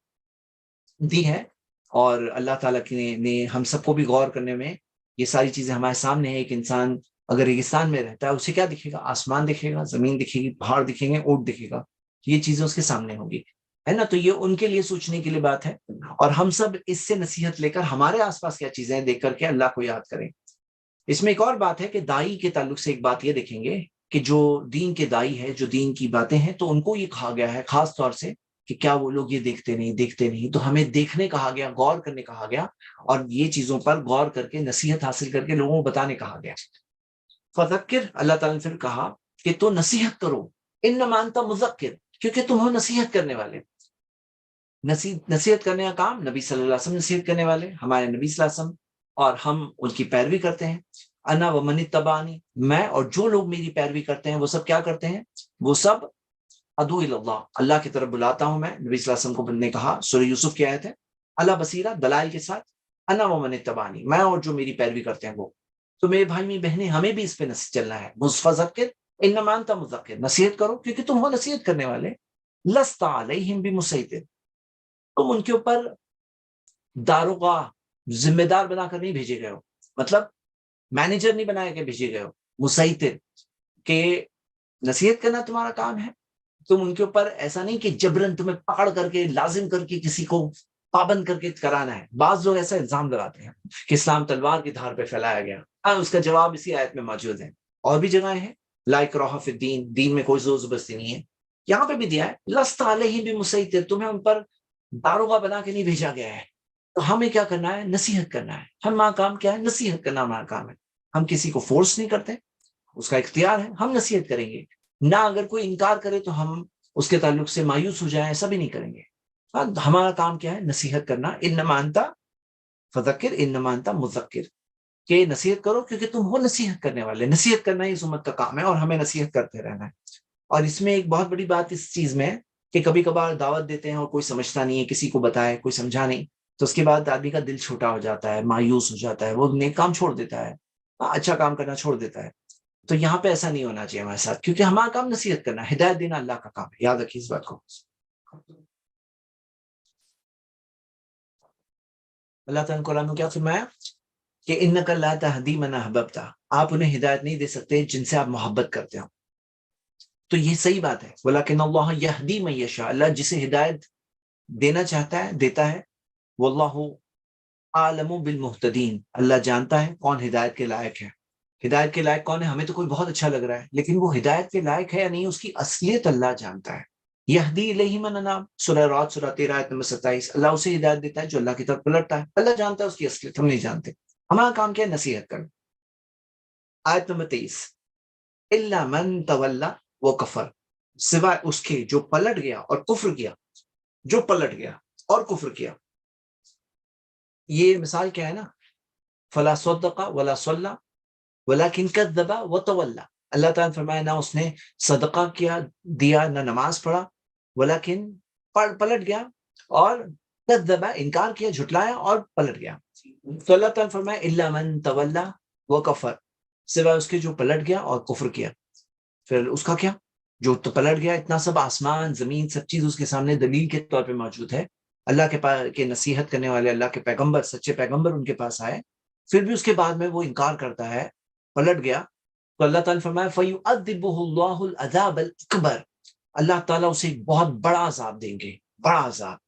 دی ہے، اور اللہ تعالیٰ نے ہم سب کو بھی غور کرنے میں یہ ساری چیزیں ہمارے سامنے ہیں. ایک انسان اگر ریگستان میں رہتا ہے اسے کیا دکھے گا؟ آسمان دکھے گا، زمین دکھے گی، پہاڑ دکھیں گے، اونٹ دکھے گا، یہ چیزیں اس کے سامنے ہوں گی، ہے نا. تو یہ ان کے لیے سوچنے کے لیے بات ہے، اور ہم سب اس سے نصیحت لے کر ہمارے آس پاس کیا چیزیں دیکھ کر کے اللہ کو یاد کریں. اس میں ایک اور بات ہے کہ دائی کے تعلق سے ایک بات یہ دیکھیں گے کہ جو دین کے دائی ہے، جو دین کی باتیں ہیں، تو ان کو یہ کہا گیا ہے خاص طور سے کہ کیا وہ لوگ یہ دیکھتے نہیں. تو ہمیں دیکھنے کہا گیا، غور کرنے کہا گیا، اور یہ چیزوں پر غور کر کے نصیحت حاصل کر کے لوگوں کو بتانے کہا گیا. فذکر، اللہ تعالیٰ نے پھر کہا کہ تو نصیحت کرو، انما انت مذکر، کیونکہ تم ہو نصیحت کرنے والے. نصیحت کرنے کا کام نبی صلی اللہ علیہ وسلم نصیحت کرنے والے، ہمارے نبی صلی اللہ علیہ وسلم، اور ہم ان کی پیروی کرتے ہیں. انا ومن اتبعنی، میں اور جو لوگ میری پیروی کرتے ہیں وہ سب کیا کرتے ہیں؟ وہ سب ادعو الی اللہ، اللہ کی طرف بلاتا ہوں میں. نبی صلی اللہ علیہ وسلم کو نے کہا، سورہ یوسف کی آیت ہے، اللہ بصیرہ، دلائل کے ساتھ، انا ومن اتبعنی، میں اور جو میری پیروی کرتے ہیں وہ. تو میرے بھائی میری بہنیں، ہمیں بھی اس پہ چلنا ہے. فذکر انما انت مذکر، نصیحت کرو کیونکہ تم ہو نصیحت کرنے والے. لست علیہم بمسیطر، تم ان کے اوپر داروغہ ذمہ دار بنا کر نہیں بھیجے گئے ہو، مطلب مینیجر نہیں بنایا کے بھیجے گئے ہو، مسیطر کہ نصیحت کرنا تمہارا کام ہے، تم ان کے اوپر ایسا نہیں کہ جبرن تمہیں پکڑ کر کے لازم کر کے کسی کو پابند کر کے کرانا ہے۔ بعض لوگ ایسا الزام لگاتے ہیں کہ اسلام تلوار کی دھار پہ پھیلایا گیا، اس کا جواب اسی آیت میں موجود ہے، اور بھی جگہیں ہیں، لا اکراہ فی الدین، دین میں کوئی زور زبردستی نہیں ہے، یہاں پہ بھی دیا ہے لست علیہم بمسیطر، تمہیں ان پر داروغہ بنا کے نہیں بھیجا گیا ہے۔ تو ہمیں کیا کرنا ہے؟ نصیحت کرنا ہے، ہمارا کام کیا ہے؟ نصیحت کرنا ہمارا کام ہے، ہم کسی کو فورس نہیں کرتے، اس کا اختیار ہے، ہم نصیحت کریں گے نہ، اگر کوئی انکار کرے تو ہم اس کے تعلق سے مایوس ہو جائیں، ایسا بھی نہیں کریں گے۔ ہمارا کام کیا ہے؟ نصیحت کرنا، انما انت فذکر انما انت مذکر، کہ نصیحت کرو کیونکہ تم ہو نصیحت کرنے والے، نصیحت کرنا ہی اس امت کا کام ہے، اور ہمیں نصیحت کرتے رہنا ہے۔ اور اس میں ایک بہت بڑی بات اس چیز میں ہے کہ کبھی کبھار دعوت دیتے ہیں اور کوئی سمجھتا نہیں ہے، کسی کو بتائے کوئی سمجھا نہیں، تو اس کے بعد آدمی کا دل چھوٹا ہو جاتا ہے، مایوس ہو جاتا ہے، وہ نیک کام چھوڑ دیتا ہے، اچھا کام کرنا چھوڑ دیتا ہے۔ تو یہاں پہ ایسا نہیں ہونا چاہیے ہمارے ساتھ، کیونکہ ہمارا کام نصیحت کرنا، ہدایت دینا اللہ کا کام ہے، یاد رکھیے اس بات کو۔ اللہ تعالیٰ نے قرآن میں کیا فرمایا کہ انک لا تہدی من احببت، آپ انہیں ہدایت نہیں دے سکتے جن سے آپ محبت کرتے ہو، تو یہ صحیح بات ہے، ولکن اللہ یہدی من یشاء، اللہ جسے ہدایت دینا چاہتا ہے دیتا ہے، واللہ عالم بالمہتدین، اللہ جانتا ہے کون ہدایت کے لائق ہے۔ ہدایت کے لائق کون ہے؟ ہمیں تو کوئی بہت اچھا لگ رہا ہے، لیکن وہ ہدایت کے لائق ہے یا نہیں، اس کی اصلیت اللہ جانتا ہے۔ یہدی الیہ من اناب، سورہ رات سورہ 13 آیت نمبر 27، اللہ اسے ہدایت دیتا ہے جو اللہ کی طرف پلٹتا ہے، اللہ جانتا ہے اس کی اصلیت، ہم نہیں جانتے، ہمارا کام کیا ہے؟ نصیحت کرنا۔ آیت نمبر 23، الا من تولا وکفر، سوائے اس کے جو پلٹ گیا اور کفر کیا، جو پلٹ گیا اور کفر کیا۔ یہ مثال کیا ہے نا، فلا صدق ولا صلی ولکن کذب وتولی، اللہ تعالیٰ نے فرمایا نہ اس نے صدقہ کیا دیا، نہ نماز پڑھا، ولیکن پلٹ گیا، اور کذب انکار کیا، جھٹلایا اور پلٹ گیا۔ تو اللہ تعالیٰ نے فرمایا الا من تولی وکفر، سوائے اس کے جو پلٹ گیا اور کفر کیا۔ پھر اس کا کیا؟ جو تو پلٹ گیا، اتنا سب آسمان زمین سب چیز اس کے سامنے دلیل کے طور پہ موجود ہے، اللہ کے پاس کے نصیحت کرنے والے اللہ کے پیغمبر، سچے پیغمبر ان کے پاس آئے، پھر بھی اس کے بعد میں وہ انکار کرتا ہے، پلٹ گیا، تو اللہ تعالیٰ نے فرمایا فَيُعَذِّبُهُ اللَّهُ الْعَذَابَ الْأَكْبَرَ، اللہ تعالیٰ اسے ایک بہت بڑا عذاب دیں گے، بڑا عذاب۔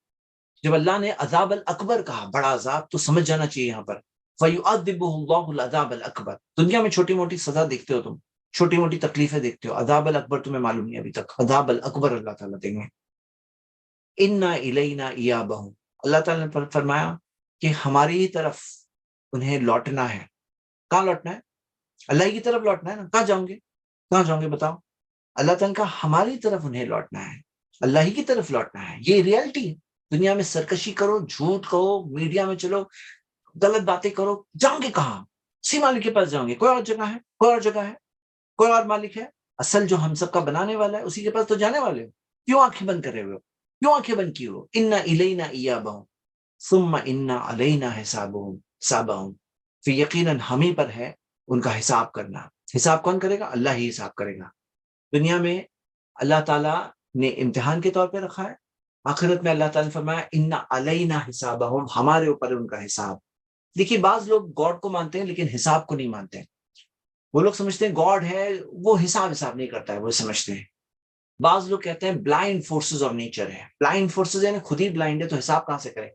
جب اللہ نے عذاب الاکبر کہا، بڑا عذاب، تو سمجھ جانا چاہیے یہاں پر فَيُعَذِّبُهُ اللَّهُ الْعَذَابَ الْأَكْبَرَ، دنیا میں چھوٹی موٹی سزا دیکھتے ہو تم، چھوٹی موٹی تکلیفیں دیکھتے ہو، عذاب الاکبر تمہیں معلوم نہیں ابھی تک، عذاب الاکبر اللہ تعالیٰ دیں گے۔ اِنَّا إِلَيْنَا إِيَابَهُمْ، اللہ تعالیٰ نے فرمایا کہ ہماری ہی طرف انہیں لوٹنا ہے۔ کہاں لوٹنا ہے؟ اللہ کی طرف لوٹنا ہے نا، کہاں جاؤں گے؟ کہاں جاؤں گے بتاؤ؟ اللہ تعالیٰ کا ہماری طرف انہیں لوٹنا ہے، اللہ ہی کی طرف لوٹنا ہے، یہ ریالٹی ہے۔ دنیا میں سرکشی کرو، جھوٹ کہو، میڈیا میں چلو، غلط باتیں کرو، جاؤں گے کہاں؟ اسی مالک کے پاس جاؤں گے، کوئی اور جگہ ہے، کوئی اور جگہ ہے، کوئی اور مالک ہے، اصل جو ہم سب کا بنانے والا ہے اسی کے پاس تو جانے والے ہو، کیوں آنکھیں بند کرے ہوئے ہو؟ کیوں آنکھیں بند کی ہو؟ اِنَّا إِلَيْنَا إِيَابَهُمْ ثُمَّ إِنَّا عَلَيْنَا حِسَابَهُمْ، پھر یقیناً ہم ہی پر ہے ان کا حساب کرنا۔ حساب کون کرے گا؟ اللہ ہی حساب کرے گا۔ دنیا میں اللہ تعالیٰ نے امتحان کے طور پہ رکھا ہے، آخرت میں اللہ تعالیٰ نے فرمایا ان علینا حسابہم، ہمارے اوپر ان کا حساب۔ دیکھیے بعض لوگ گاڈ کو مانتے ہیں لیکن حساب کو نہیں مانتے، وہ لوگ سمجھتے ہیں گاڈ ہے وہ حساب نہیں کرتا ہے، وہ سمجھتے ہیں۔ بعض لوگ کہتے ہیں بلائنڈ فورسز آف نیچر ہے، بلائنڈ فورسز یعنی خود ہی بلائنڈ ہے تو حساب کہاں سے کرے؟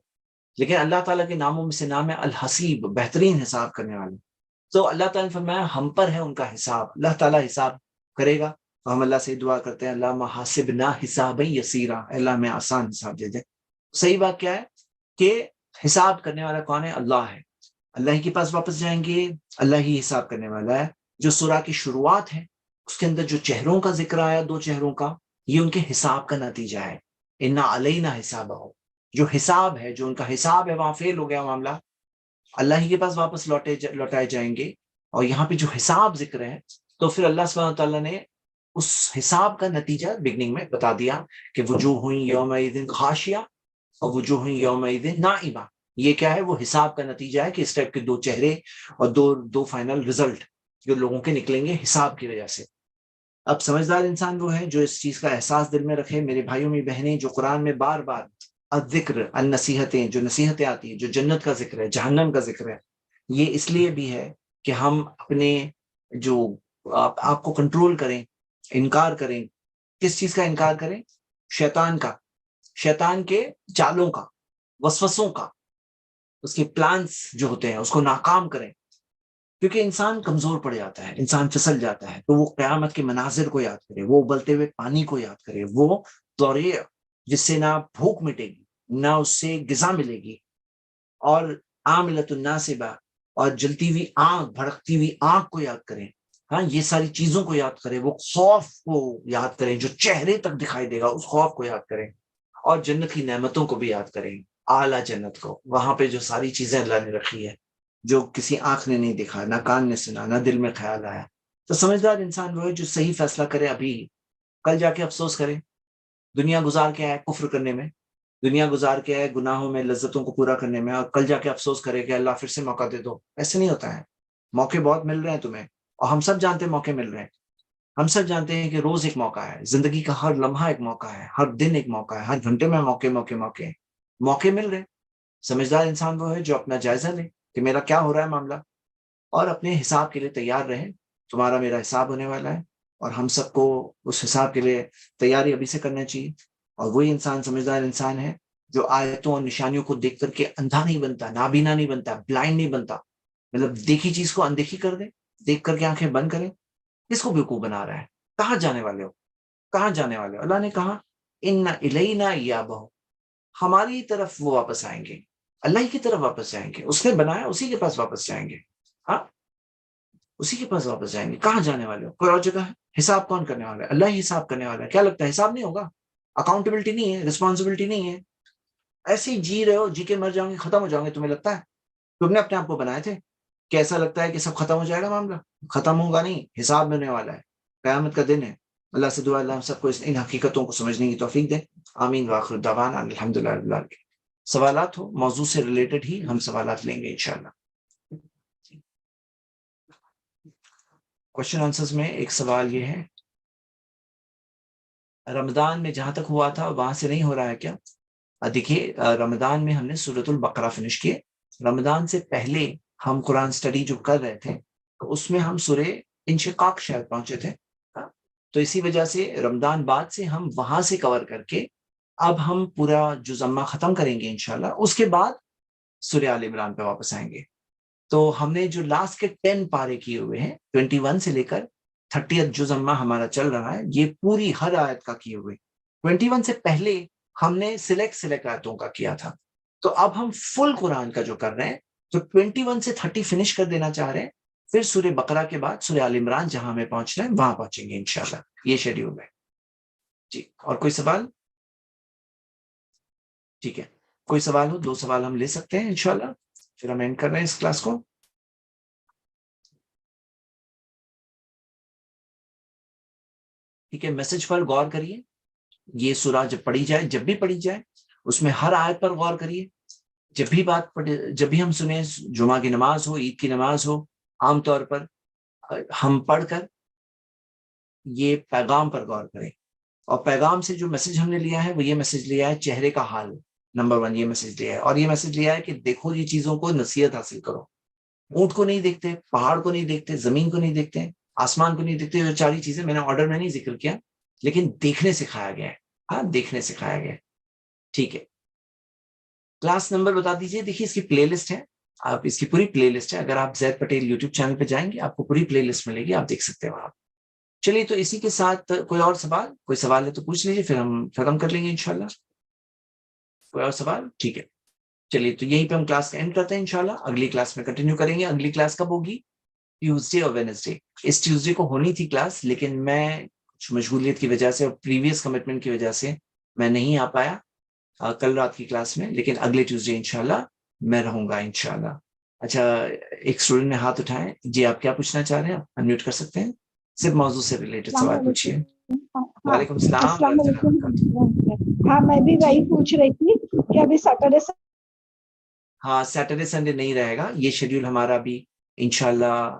لیکن اللہ تعالیٰ کے ناموں میں سے نام ہے الحسیب، بہترین حساب کرنے والا۔ تو اللہ تعالیٰ نے فرمایا ہم پر ہے ان کا حساب، اللہ تعالیٰ حساب کرے گا، تو ہم اللہ سے دعا کرتے ہیں اللہ حاسبنا حسابا یسیرا، اللہ میں آسان حساب دے دے۔ صحیح بات کیا ہے کہ حساب کرنے والا کون ہے؟ اللہ ہے، اللہ ہی کے پاس واپس جائیں گے، اللہ ہی حساب کرنے والا ہے۔ جو سورہ کی شروعات ہے اس کے اندر جو چہروں کا ذکر آیا، دو چہروں کا، یہ ان کے حساب کا نتیجہ ہے، انا علینا حسابہ، جو حساب ہے، جو ان کا حساب ہے وہاں فیل ہو گیا معاملہ، اللہ ہی کے پاس واپس لوٹائے جائیں گے۔ اور یہاں پہ جو حساب ذکر ہے تو پھر اللہ سبحانہ تعالیٰ نے اس حساب کا نتیجہ بگننگ میں بتا دیا کہ وجوہ یومئذ خاشیہ اور وجوہ یومئذ نائمہ، یہ کیا ہے؟ وہ حساب کا نتیجہ ہے کہ اس ٹائپ کے دو چہرے اور دو فائنل رزلٹ جو لوگوں کے نکلیں گے حساب کی وجہ سے۔ اب سمجھدار انسان وہ ہے جو اس چیز کا احساس دل میں رکھے. میرے بھائیوں میں بہنیں، جو قرآن میں بار بار الذکر النصیحتیں، جو نصیحتیں آتی ہیں، جو جنت کا ذکر ہے، جہنم کا ذکر ہے، یہ اس لیے بھی ہے کہ ہم اپنے جو آپ کو کنٹرول کریں، انکار کریں. کس چیز کا انکار کریں؟ شیطان کا، شیطان کے چالوں کا، وسوسوں کا، اس کے پلانس جو ہوتے ہیں اس کو ناکام کریں. کیونکہ انسان کمزور پڑ جاتا ہے، انسان پھسل جاتا ہے، تو وہ قیامت کے مناظر کو یاد کرے، وہ ابلتے ہوئے پانی کو یاد کرے، وہ دورے جس سے نہ بھوک مٹے گی، نہ اس سے غذا ملے گی، اور عاملۃ الناصبہ، اور جلتی ہوئی آنکھ، بھڑکتی ہوئی آنکھ کو یاد کریں. ہاں، یہ ساری چیزوں کو یاد کریں، وہ خوف کو یاد کریں جو چہرے تک دکھائی دے گا، اس خوف کو یاد کریں، اور جنت کی نعمتوں کو بھی یاد کریں، اعلیٰ جنت کو، وہاں پہ جو ساری چیزیں اللہ نے رکھی ہے، جو کسی آنکھ نے نہیں دیکھا، نہ کان نے سنا، نہ دل میں خیال آیا. تو سمجھدار انسان وہ ہے جو صحیح فیصلہ کرے ابھی، کل جا کے افسوس کرے. دنیا گزار کے ہے کفر کرنے میں، دنیا گزار کے ہے گناہوں میں لذتوں کو پورا کرنے میں، اور کل جا کے افسوس کرے کہ اللہ پھر سے موقع دے دو. ایسے نہیں ہوتا ہے. موقع بہت مل رہے ہیں تمہیں، اور ہم سب جانتے ہیں موقع مل رہے ہیں. ہم سب جانتے ہیں کہ روز ایک موقع ہے، زندگی کا ہر لمحہ ایک موقع ہے، ہر دن ایک موقع ہے، ہر گھنٹے میں موقع موقع موقع موقع مل رہے ہیں. سمجھدار انسان وہ ہے جو اپنا جائزہ لے کہ میرا کیا ہو رہا ہے معاملہ، اور اپنے حساب کے لیے تیار رہے. تمہارا میرا حساب ہونے والا ہے، اور ہم سب کو اس حساب کے لیے تیاری ابھی سے کرنا چاہیے. اور وہی انسان سمجھدار انسان ہے جو آیتوں اور نشانیوں کو دیکھ کر کے اندھا نہیں بنتا، نابینا نہیں بنتا، بلائنڈ نہیں بنتا. مطلب دیکھی چیز کو اندیکھی کر دے، دیکھ کر کے آنکھیں بند کرے. کس کو بیوقوف بنا رہا ہے؟ کہاں جانے والے ہو؟ کہاں جانے والے ہو؟ اللہ نے کہا ان الینا ایابہم، ہماری طرف وہ واپس آئیں گے، اللہ ہی کی طرف واپس جائیں گے. اس نے بنایا، اسی کے پاس واپس جائیں گے. ہاں، اسی کے پاس واپس جائیں گے. کہاں جانے والے ہو؟ کوئی اور جگہ ہے؟ حساب کون کرنے والا ہے؟ اللہ ہی حساب کرنے والا ہے. کیا لگتا ہے حساب نہیں ہوگا؟ اکاؤنٹیبلٹی نہیں ہے، رسپانسبلٹی نہیں ہے. ایسے ہی جی رہے ہو، جی کے مر جاؤں گے، ختم ہو جاؤں گے. تمہیں لگتا ہے تم نے اپنے آپ کو بنائے تھے؟ کیسا لگتا ہے کہ سب ختم ہو جائے گا معاملہ؟ ختم ہوگا نہیں، حساب میں ہونے والا ہے. قیامت کا دن ہے. اللہ سے دعا اللہ ہم سب کو ان حقیقتوں کو سمجھنے کی توفیق دے. آمین واخر دعوانا الحمدللہ رب العالمین. سوالات ہو موضوع سے ریلیٹڈ ہی ہم سوالات لیں گے انشاءاللہ. کوشچن آنسرز میں ایک سوال یہ ہے، رمضان میں جہاں تک ہوا تھا وہاں سے نہیں ہو رہا ہے کیا؟ دیکھیے، رمضان میں ہم نے سورۃ البقرہ فنش کیے. رمضان سے پہلے ہم قرآن سٹڈی جو کر رہے تھے، تو اس میں ہم سورہ انشقاق شاید پہنچے تھے. تو اسی وجہ سے رمضان بعد سے ہم وہاں سے کور کر کے اب ہم پورا جز اما ختم کریں گے انشاءاللہ. اس کے بعد سورہ آل عمران پہ واپس آئیں گے. تو ہم نے جو لاسٹ کے 10 پارے کیے ہوئے ہیں، 21 سے لے کر 30 جز اما ہمارا چل رہا ہے، یہ پوری ہر آیت کا کیے ہوئے. 21 سے پہلے ہم نے سلیکٹ آیتوں کا کیا تھا. تو اب ہم فل قرآن کا جو کر رہے ہیں، تو 21 سے 30 فنش کر دینا چاہ رہے ہیں. پھر سورہ بقرہ کے بعد سورہ آل عمران جہاں ہمیں پہنچنا ہے وہاں پہنچیں گے انشاءاللہ. یہ شیڈیول ہے جی. اور کوئی سوال؟ ٹھیک ہے، کوئی سوال ہو، 2 سوال ہم لے سکتے ہیں انشاءاللہ، پھر ہم اینڈ کر رہے ہیں اس کلاس کو. ٹھیک ہے، میسج پر غور کریے. یہ سورہ جب پڑھی جائے، جب بھی پڑھی جائے، اس میں ہر آیت پر غور کریے. جب بھی ہم سنیں، جمعہ کی نماز ہو، عید کی نماز ہو، عام طور پر ہم پڑھ کر یہ پیغام پر غور کریں. اور پیغام سے جو میسج ہم نے لیا ہے وہ یہ میسج لیا ہے چہرے کا حال. نمبر 1 یہ میسج لیا ہے، اور یہ میسج لیا ہے کہ دیکھو یہ چیزوں کو، نصیحت حاصل کرو. اونٹ کو نہیں دیکھتے، پہاڑ کو نہیں دیکھتے، زمین کو نہیں دیکھتے، آسمان کو نہیں دیکھتے. جو 4 چیزیں میں نے آرڈر میں نہیں ذکر کیا، لیکن دیکھنے سکھایا گیا ہے. ہاں، دیکھنے سکھایا گیا ہے. ٹھیک ہے، کلاس نمبر بتا دیجیے. دیکھیے اس کی پلے لسٹ ہے، آپ اس کی پوری پلے لسٹ ہے. اگر آپ زید پٹیل یوٹیوب چینل پہ جائیں گے آپ کو پوری پلے لسٹ ملے گی، آپ دیکھ سکتے ہیں وہاں. چلیے، تو اسی کے ساتھ کوئی اور سوال؟ کوئی سوال ہے تو پوچھ لیجیے، پھر ہم ختم کر لیں گے انشاءاللہ. کوئی اور سوال؟ ٹھیک ہے، چلیے تو یہیں پہ ہم کلاس کا اینڈ کرتے ہیں انشاءاللہ. اگلی کلاس میں کنٹینیو کریں گے. اگلی کلاس کب ہوگی؟ ٹیوزڈے اور وینسڈے. اس ٹیوزڈے کو ہونی تھی کلاس، لیکن میں کچھ مشغولیت کی وجہ سے اور پریویس کمٹمنٹ کی وجہ سے میں نہیں آ پایا کل رات کی کلاس میں. لیکن اگلے ٹیوزڈے انشاءاللہ میں رہوں گا انشاءاللہ. اچھا، ایک اسٹوڈنٹ نے ہاتھ اٹھائے. جی، آپ کیا پوچھنا چاہ رہے ہیں؟ آپ انمیوٹ کر سکتے ہیں. صرف موضوع سے ریلیٹڈ السلام سوال پوچھیے. علیکم. ہاں، وعلیکم السلام السلام ورحمۃ اللہ وبرکاتہ. علیکم. ہاں، میں بھی جی، وہی پوچھ رہی تھی کہ ابھی سیٹرڈے ہاں، سیٹرڈے سنڈے نہیں رہے گا. یہ شیڈیول ہمارا بھی انشاءاللہ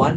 1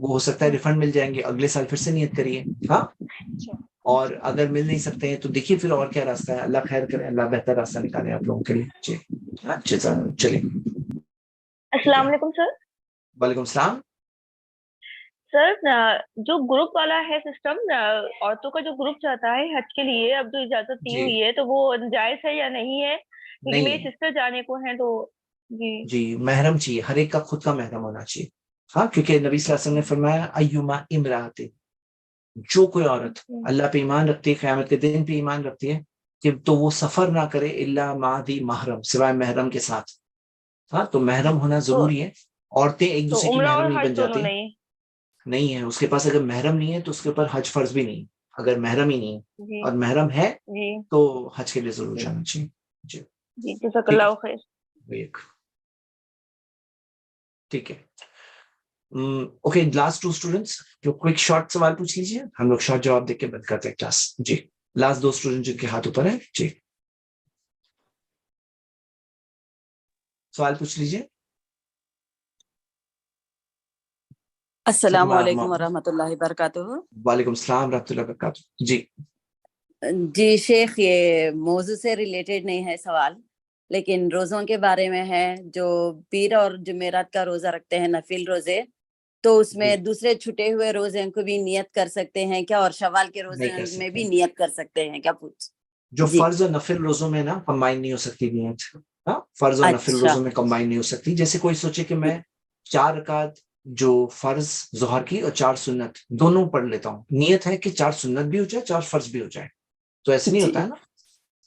وہ ہو سکتا ہے ریفنڈ مل جائیں گے, اگلے سال پھر سے نیت کریے. ہاں, اور اگر مل نہیں سکتے ہیں تو دیکھیے پھر اور کیا راستہ ہے. اللہ خیر کرے, اللہ بہتر راستہ نکالے آپ لوگوں کے لیے. جی اچھا چلیے. السلام علیکم سر. وعلیکم السلام. سر جو گروپ والا ہے سسٹم, عورتوں کا جو گروپ چاہتا ہے حج کے لیے, اب جو اجازت دی ہوئی ہے تو وہ جائز ہے یا نہیں ہے؟ کیونکہ میری سسٹر جانے کو ہیں تو. جی محرم چاہیے, ہر ایک کا خود کا محرم ہونا چاہیے. ہاں, کیونکہ نبی صلی اللہ علیہ وسلم نے فرمایا ایما امرأۃ, جو کوئی عورت اللہ پہ ایمان رکھتی ہے, قیامت کے دن پہ ایمان رکھتی ہے, کہ تو وہ سفر نہ کرے الا مع ذی محرم, سوائے محرم کے ساتھ. ہاں, تو محرم ہونا ضروری ہے. عورتیں ایک دوسرے کی محرم نہیں بن جاتی. نہیں ہے اس کے پاس, اگر محرم نہیں ہے تو اس کے اوپر حج فرض بھی نہیں. اگر محرم ہی نہیں ہے اور محرم ہے تو حج کے لیے ضرور جانا چاہیے. جی جزاک اللہ خیر. ٹھیک ہے. اوکے, لاسٹ 2 اسٹوڈنٹس جو کوئک شارٹ سوال پوچھ لیجیے, ہم لوگ شارٹ جواب دے کے بند کرتے ہیں کلاس. جی لاسٹ 2 اسٹوڈنٹ جن کے ہاتھ اوپر ہے, جی سوال پوچھ لیجیے. السلام علیکم ورحمۃ اللہ وبرکاتہ. وعلیکم السلام ورحمۃ اللہ وبرکاتہ. جی شیخ, یہ موضوع سے ریلیٹڈ نہیں ہے سوال, لیکن روزوں کے بارے میں ہے. جو پیر اور جمعرات کا روزہ رکھتے ہیں نفل روزے, تو اس میں دوسرے چھٹے ہوئے روزے کو بھی نیت کر سکتے ہیں کیا, اور شوال کے روزے میں بھی نیت کر سکتے ہیں کیا؟ پوچھ جو فرض اور نفل روزوں میں نا کمبائن نہیں ہو سکتی نیت. ہاں, فرض اور نفل روزوں میں کمبائن نہیں ہو سکتی. جیسے کوئی سوچے کہ میں 4 رکعت جو فرض ظہر کی اور 4 سنت دونوں پڑھ لیتا ہوں, نیت ہے کہ 4 سنت بھی ہو جائے 4 فرض بھی ہو جائے, تو ایسے نہیں ہوتا ہے نا.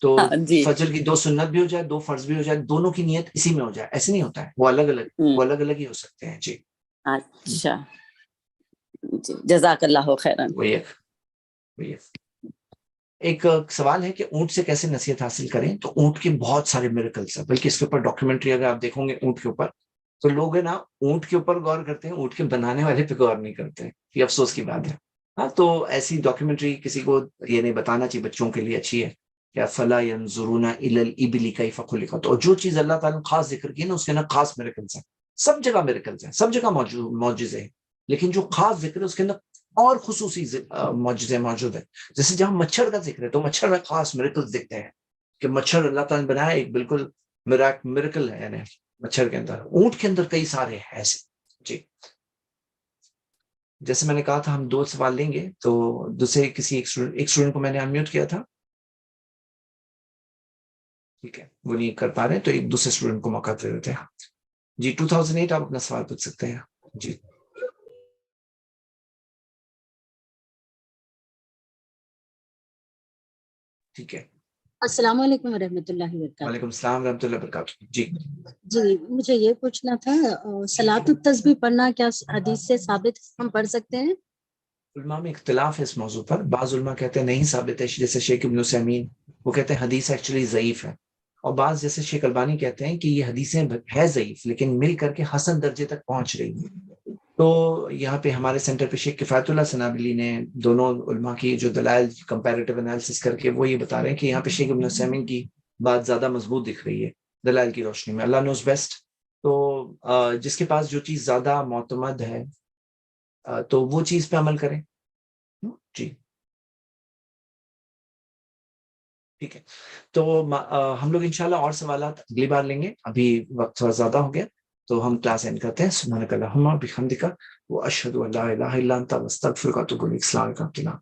تو فجر کی 2 سنت بھی ہو جائے 2 فرض بھی ہو جائے, دونوں کی نیت اسی میں ہو جائے, ایسے نہیں ہوتا ہے. وہ الگ الگ ہی ہو سکتے ہیں. جی اچھا, جزاک اللہ خیرا. ایک سوال ہے کہ اونٹ سے کیسے نصیحت حاصل کریں. تو اونٹ کے بہت سارے میریکلس ہیں, بلکہ اس کے اوپر ڈاکیومنٹری اگر آپ دیکھو گے اونٹ کے اوپر, تو لوگ ہے نا اونٹ کے اوپر غور کرتے ہیں, اونٹ کے بنانے والے پہ غور نہیں کرتے ہیں. یہ افسوس کی بات ہے. ہاں, تو ایسی ڈاکیومنٹری کسی کو یہ نہیں بتانا چاہیے, بچوں کے لیے اچھی ہے. کیا فلا ينظرون الى الابل کیف خلقت, اور جو چیز اللہ تعالیٰ نے خاص ذکر کی نا اس کے نا خاص میریکلس ہیں. سب جگہ میریکلس ہیں, سب جگہ معجزے ہیں, لیکن جو خاص ذکر ہے اس کے اندر اور خصوصی معجزے موجود ہیں. جیسے جہاں مچھر کا ذکر ہے تو مچھر میں خاص میریکلس دکھتے ہیں, کہ مچھر اللہ تعالیٰ نے بنایا ایک بالکل میریکل ہے. یعنی مچھر کے اندر, اونٹ کے اندر کئی سارے ہیں ایسے. جی جیسے میں نے کہا تھا ہم 2 سوال لیں گے, تو دوسرے کسی ایک اسٹوڈنٹ کو میں نے انمیوٹ کیا تھا. ٹھیک ہے, وہ نہیں کر پا رہے تو ایک دوسرے اسٹوڈنٹ کو موقع دے دیتے ہیں. جی 2008 آپ اپنا سوال پوچھ سکتے ہیں. جی ٹھیک ہے. السلام علیکم ورحمۃ اللہ وبرکاتہ. وعلیکم السلام ورحمۃ اللہ وبرکاتہ. جی مجھے یہ پوچھنا تھا, صلاۃ التسبیح پڑھنا کیا حدیث سے ثابت ہم پڑھ سکتے ہیں؟ علماء میں اختلاف ہے اس موضوع پر. بعض علماء کہتے ہیں نہیں ثابت ہے, جیسے شیخ ابن عثیمین وہ کہتے ہیں حدیث ایکچولی ضعیف ہے, اور بعض جیسے شیخ البانی کہتے ہیں کہ یہ حدیثیں ہے ضعیف لیکن مل کر کے حسن درجے تک پہنچ رہی ہیں. تو یہاں پہ ہمارے سینٹر پہ شیخ کفایت اللہ سنابلی نے دونوں علماء کی جو دلائل کمپیریٹیو انالیسس کر کے وہ یہ بتا رہے ہیں کہ یہاں پہ شیخ ابن عثیمین کی بات زیادہ مضبوط دکھ رہی ہے دلائل کی روشنی میں. اللہ نوز بیسٹ. تو جس کے پاس جو چیز زیادہ معتمد ہے تو وہ چیز پہ عمل کریں. جی ٹھیک ہے, تو ہم لوگ انشاءاللہ اور سوالات اگلی بار لیں گے. ابھی وقت تھوڑا زیادہ ہو گیا تو ہم کلاس اینڈ کرتے ہیں. سبحانک اللہم بحمدک واشہد ان لا الہ الا انت استغفرک واتوب الیک. السلام علیکم.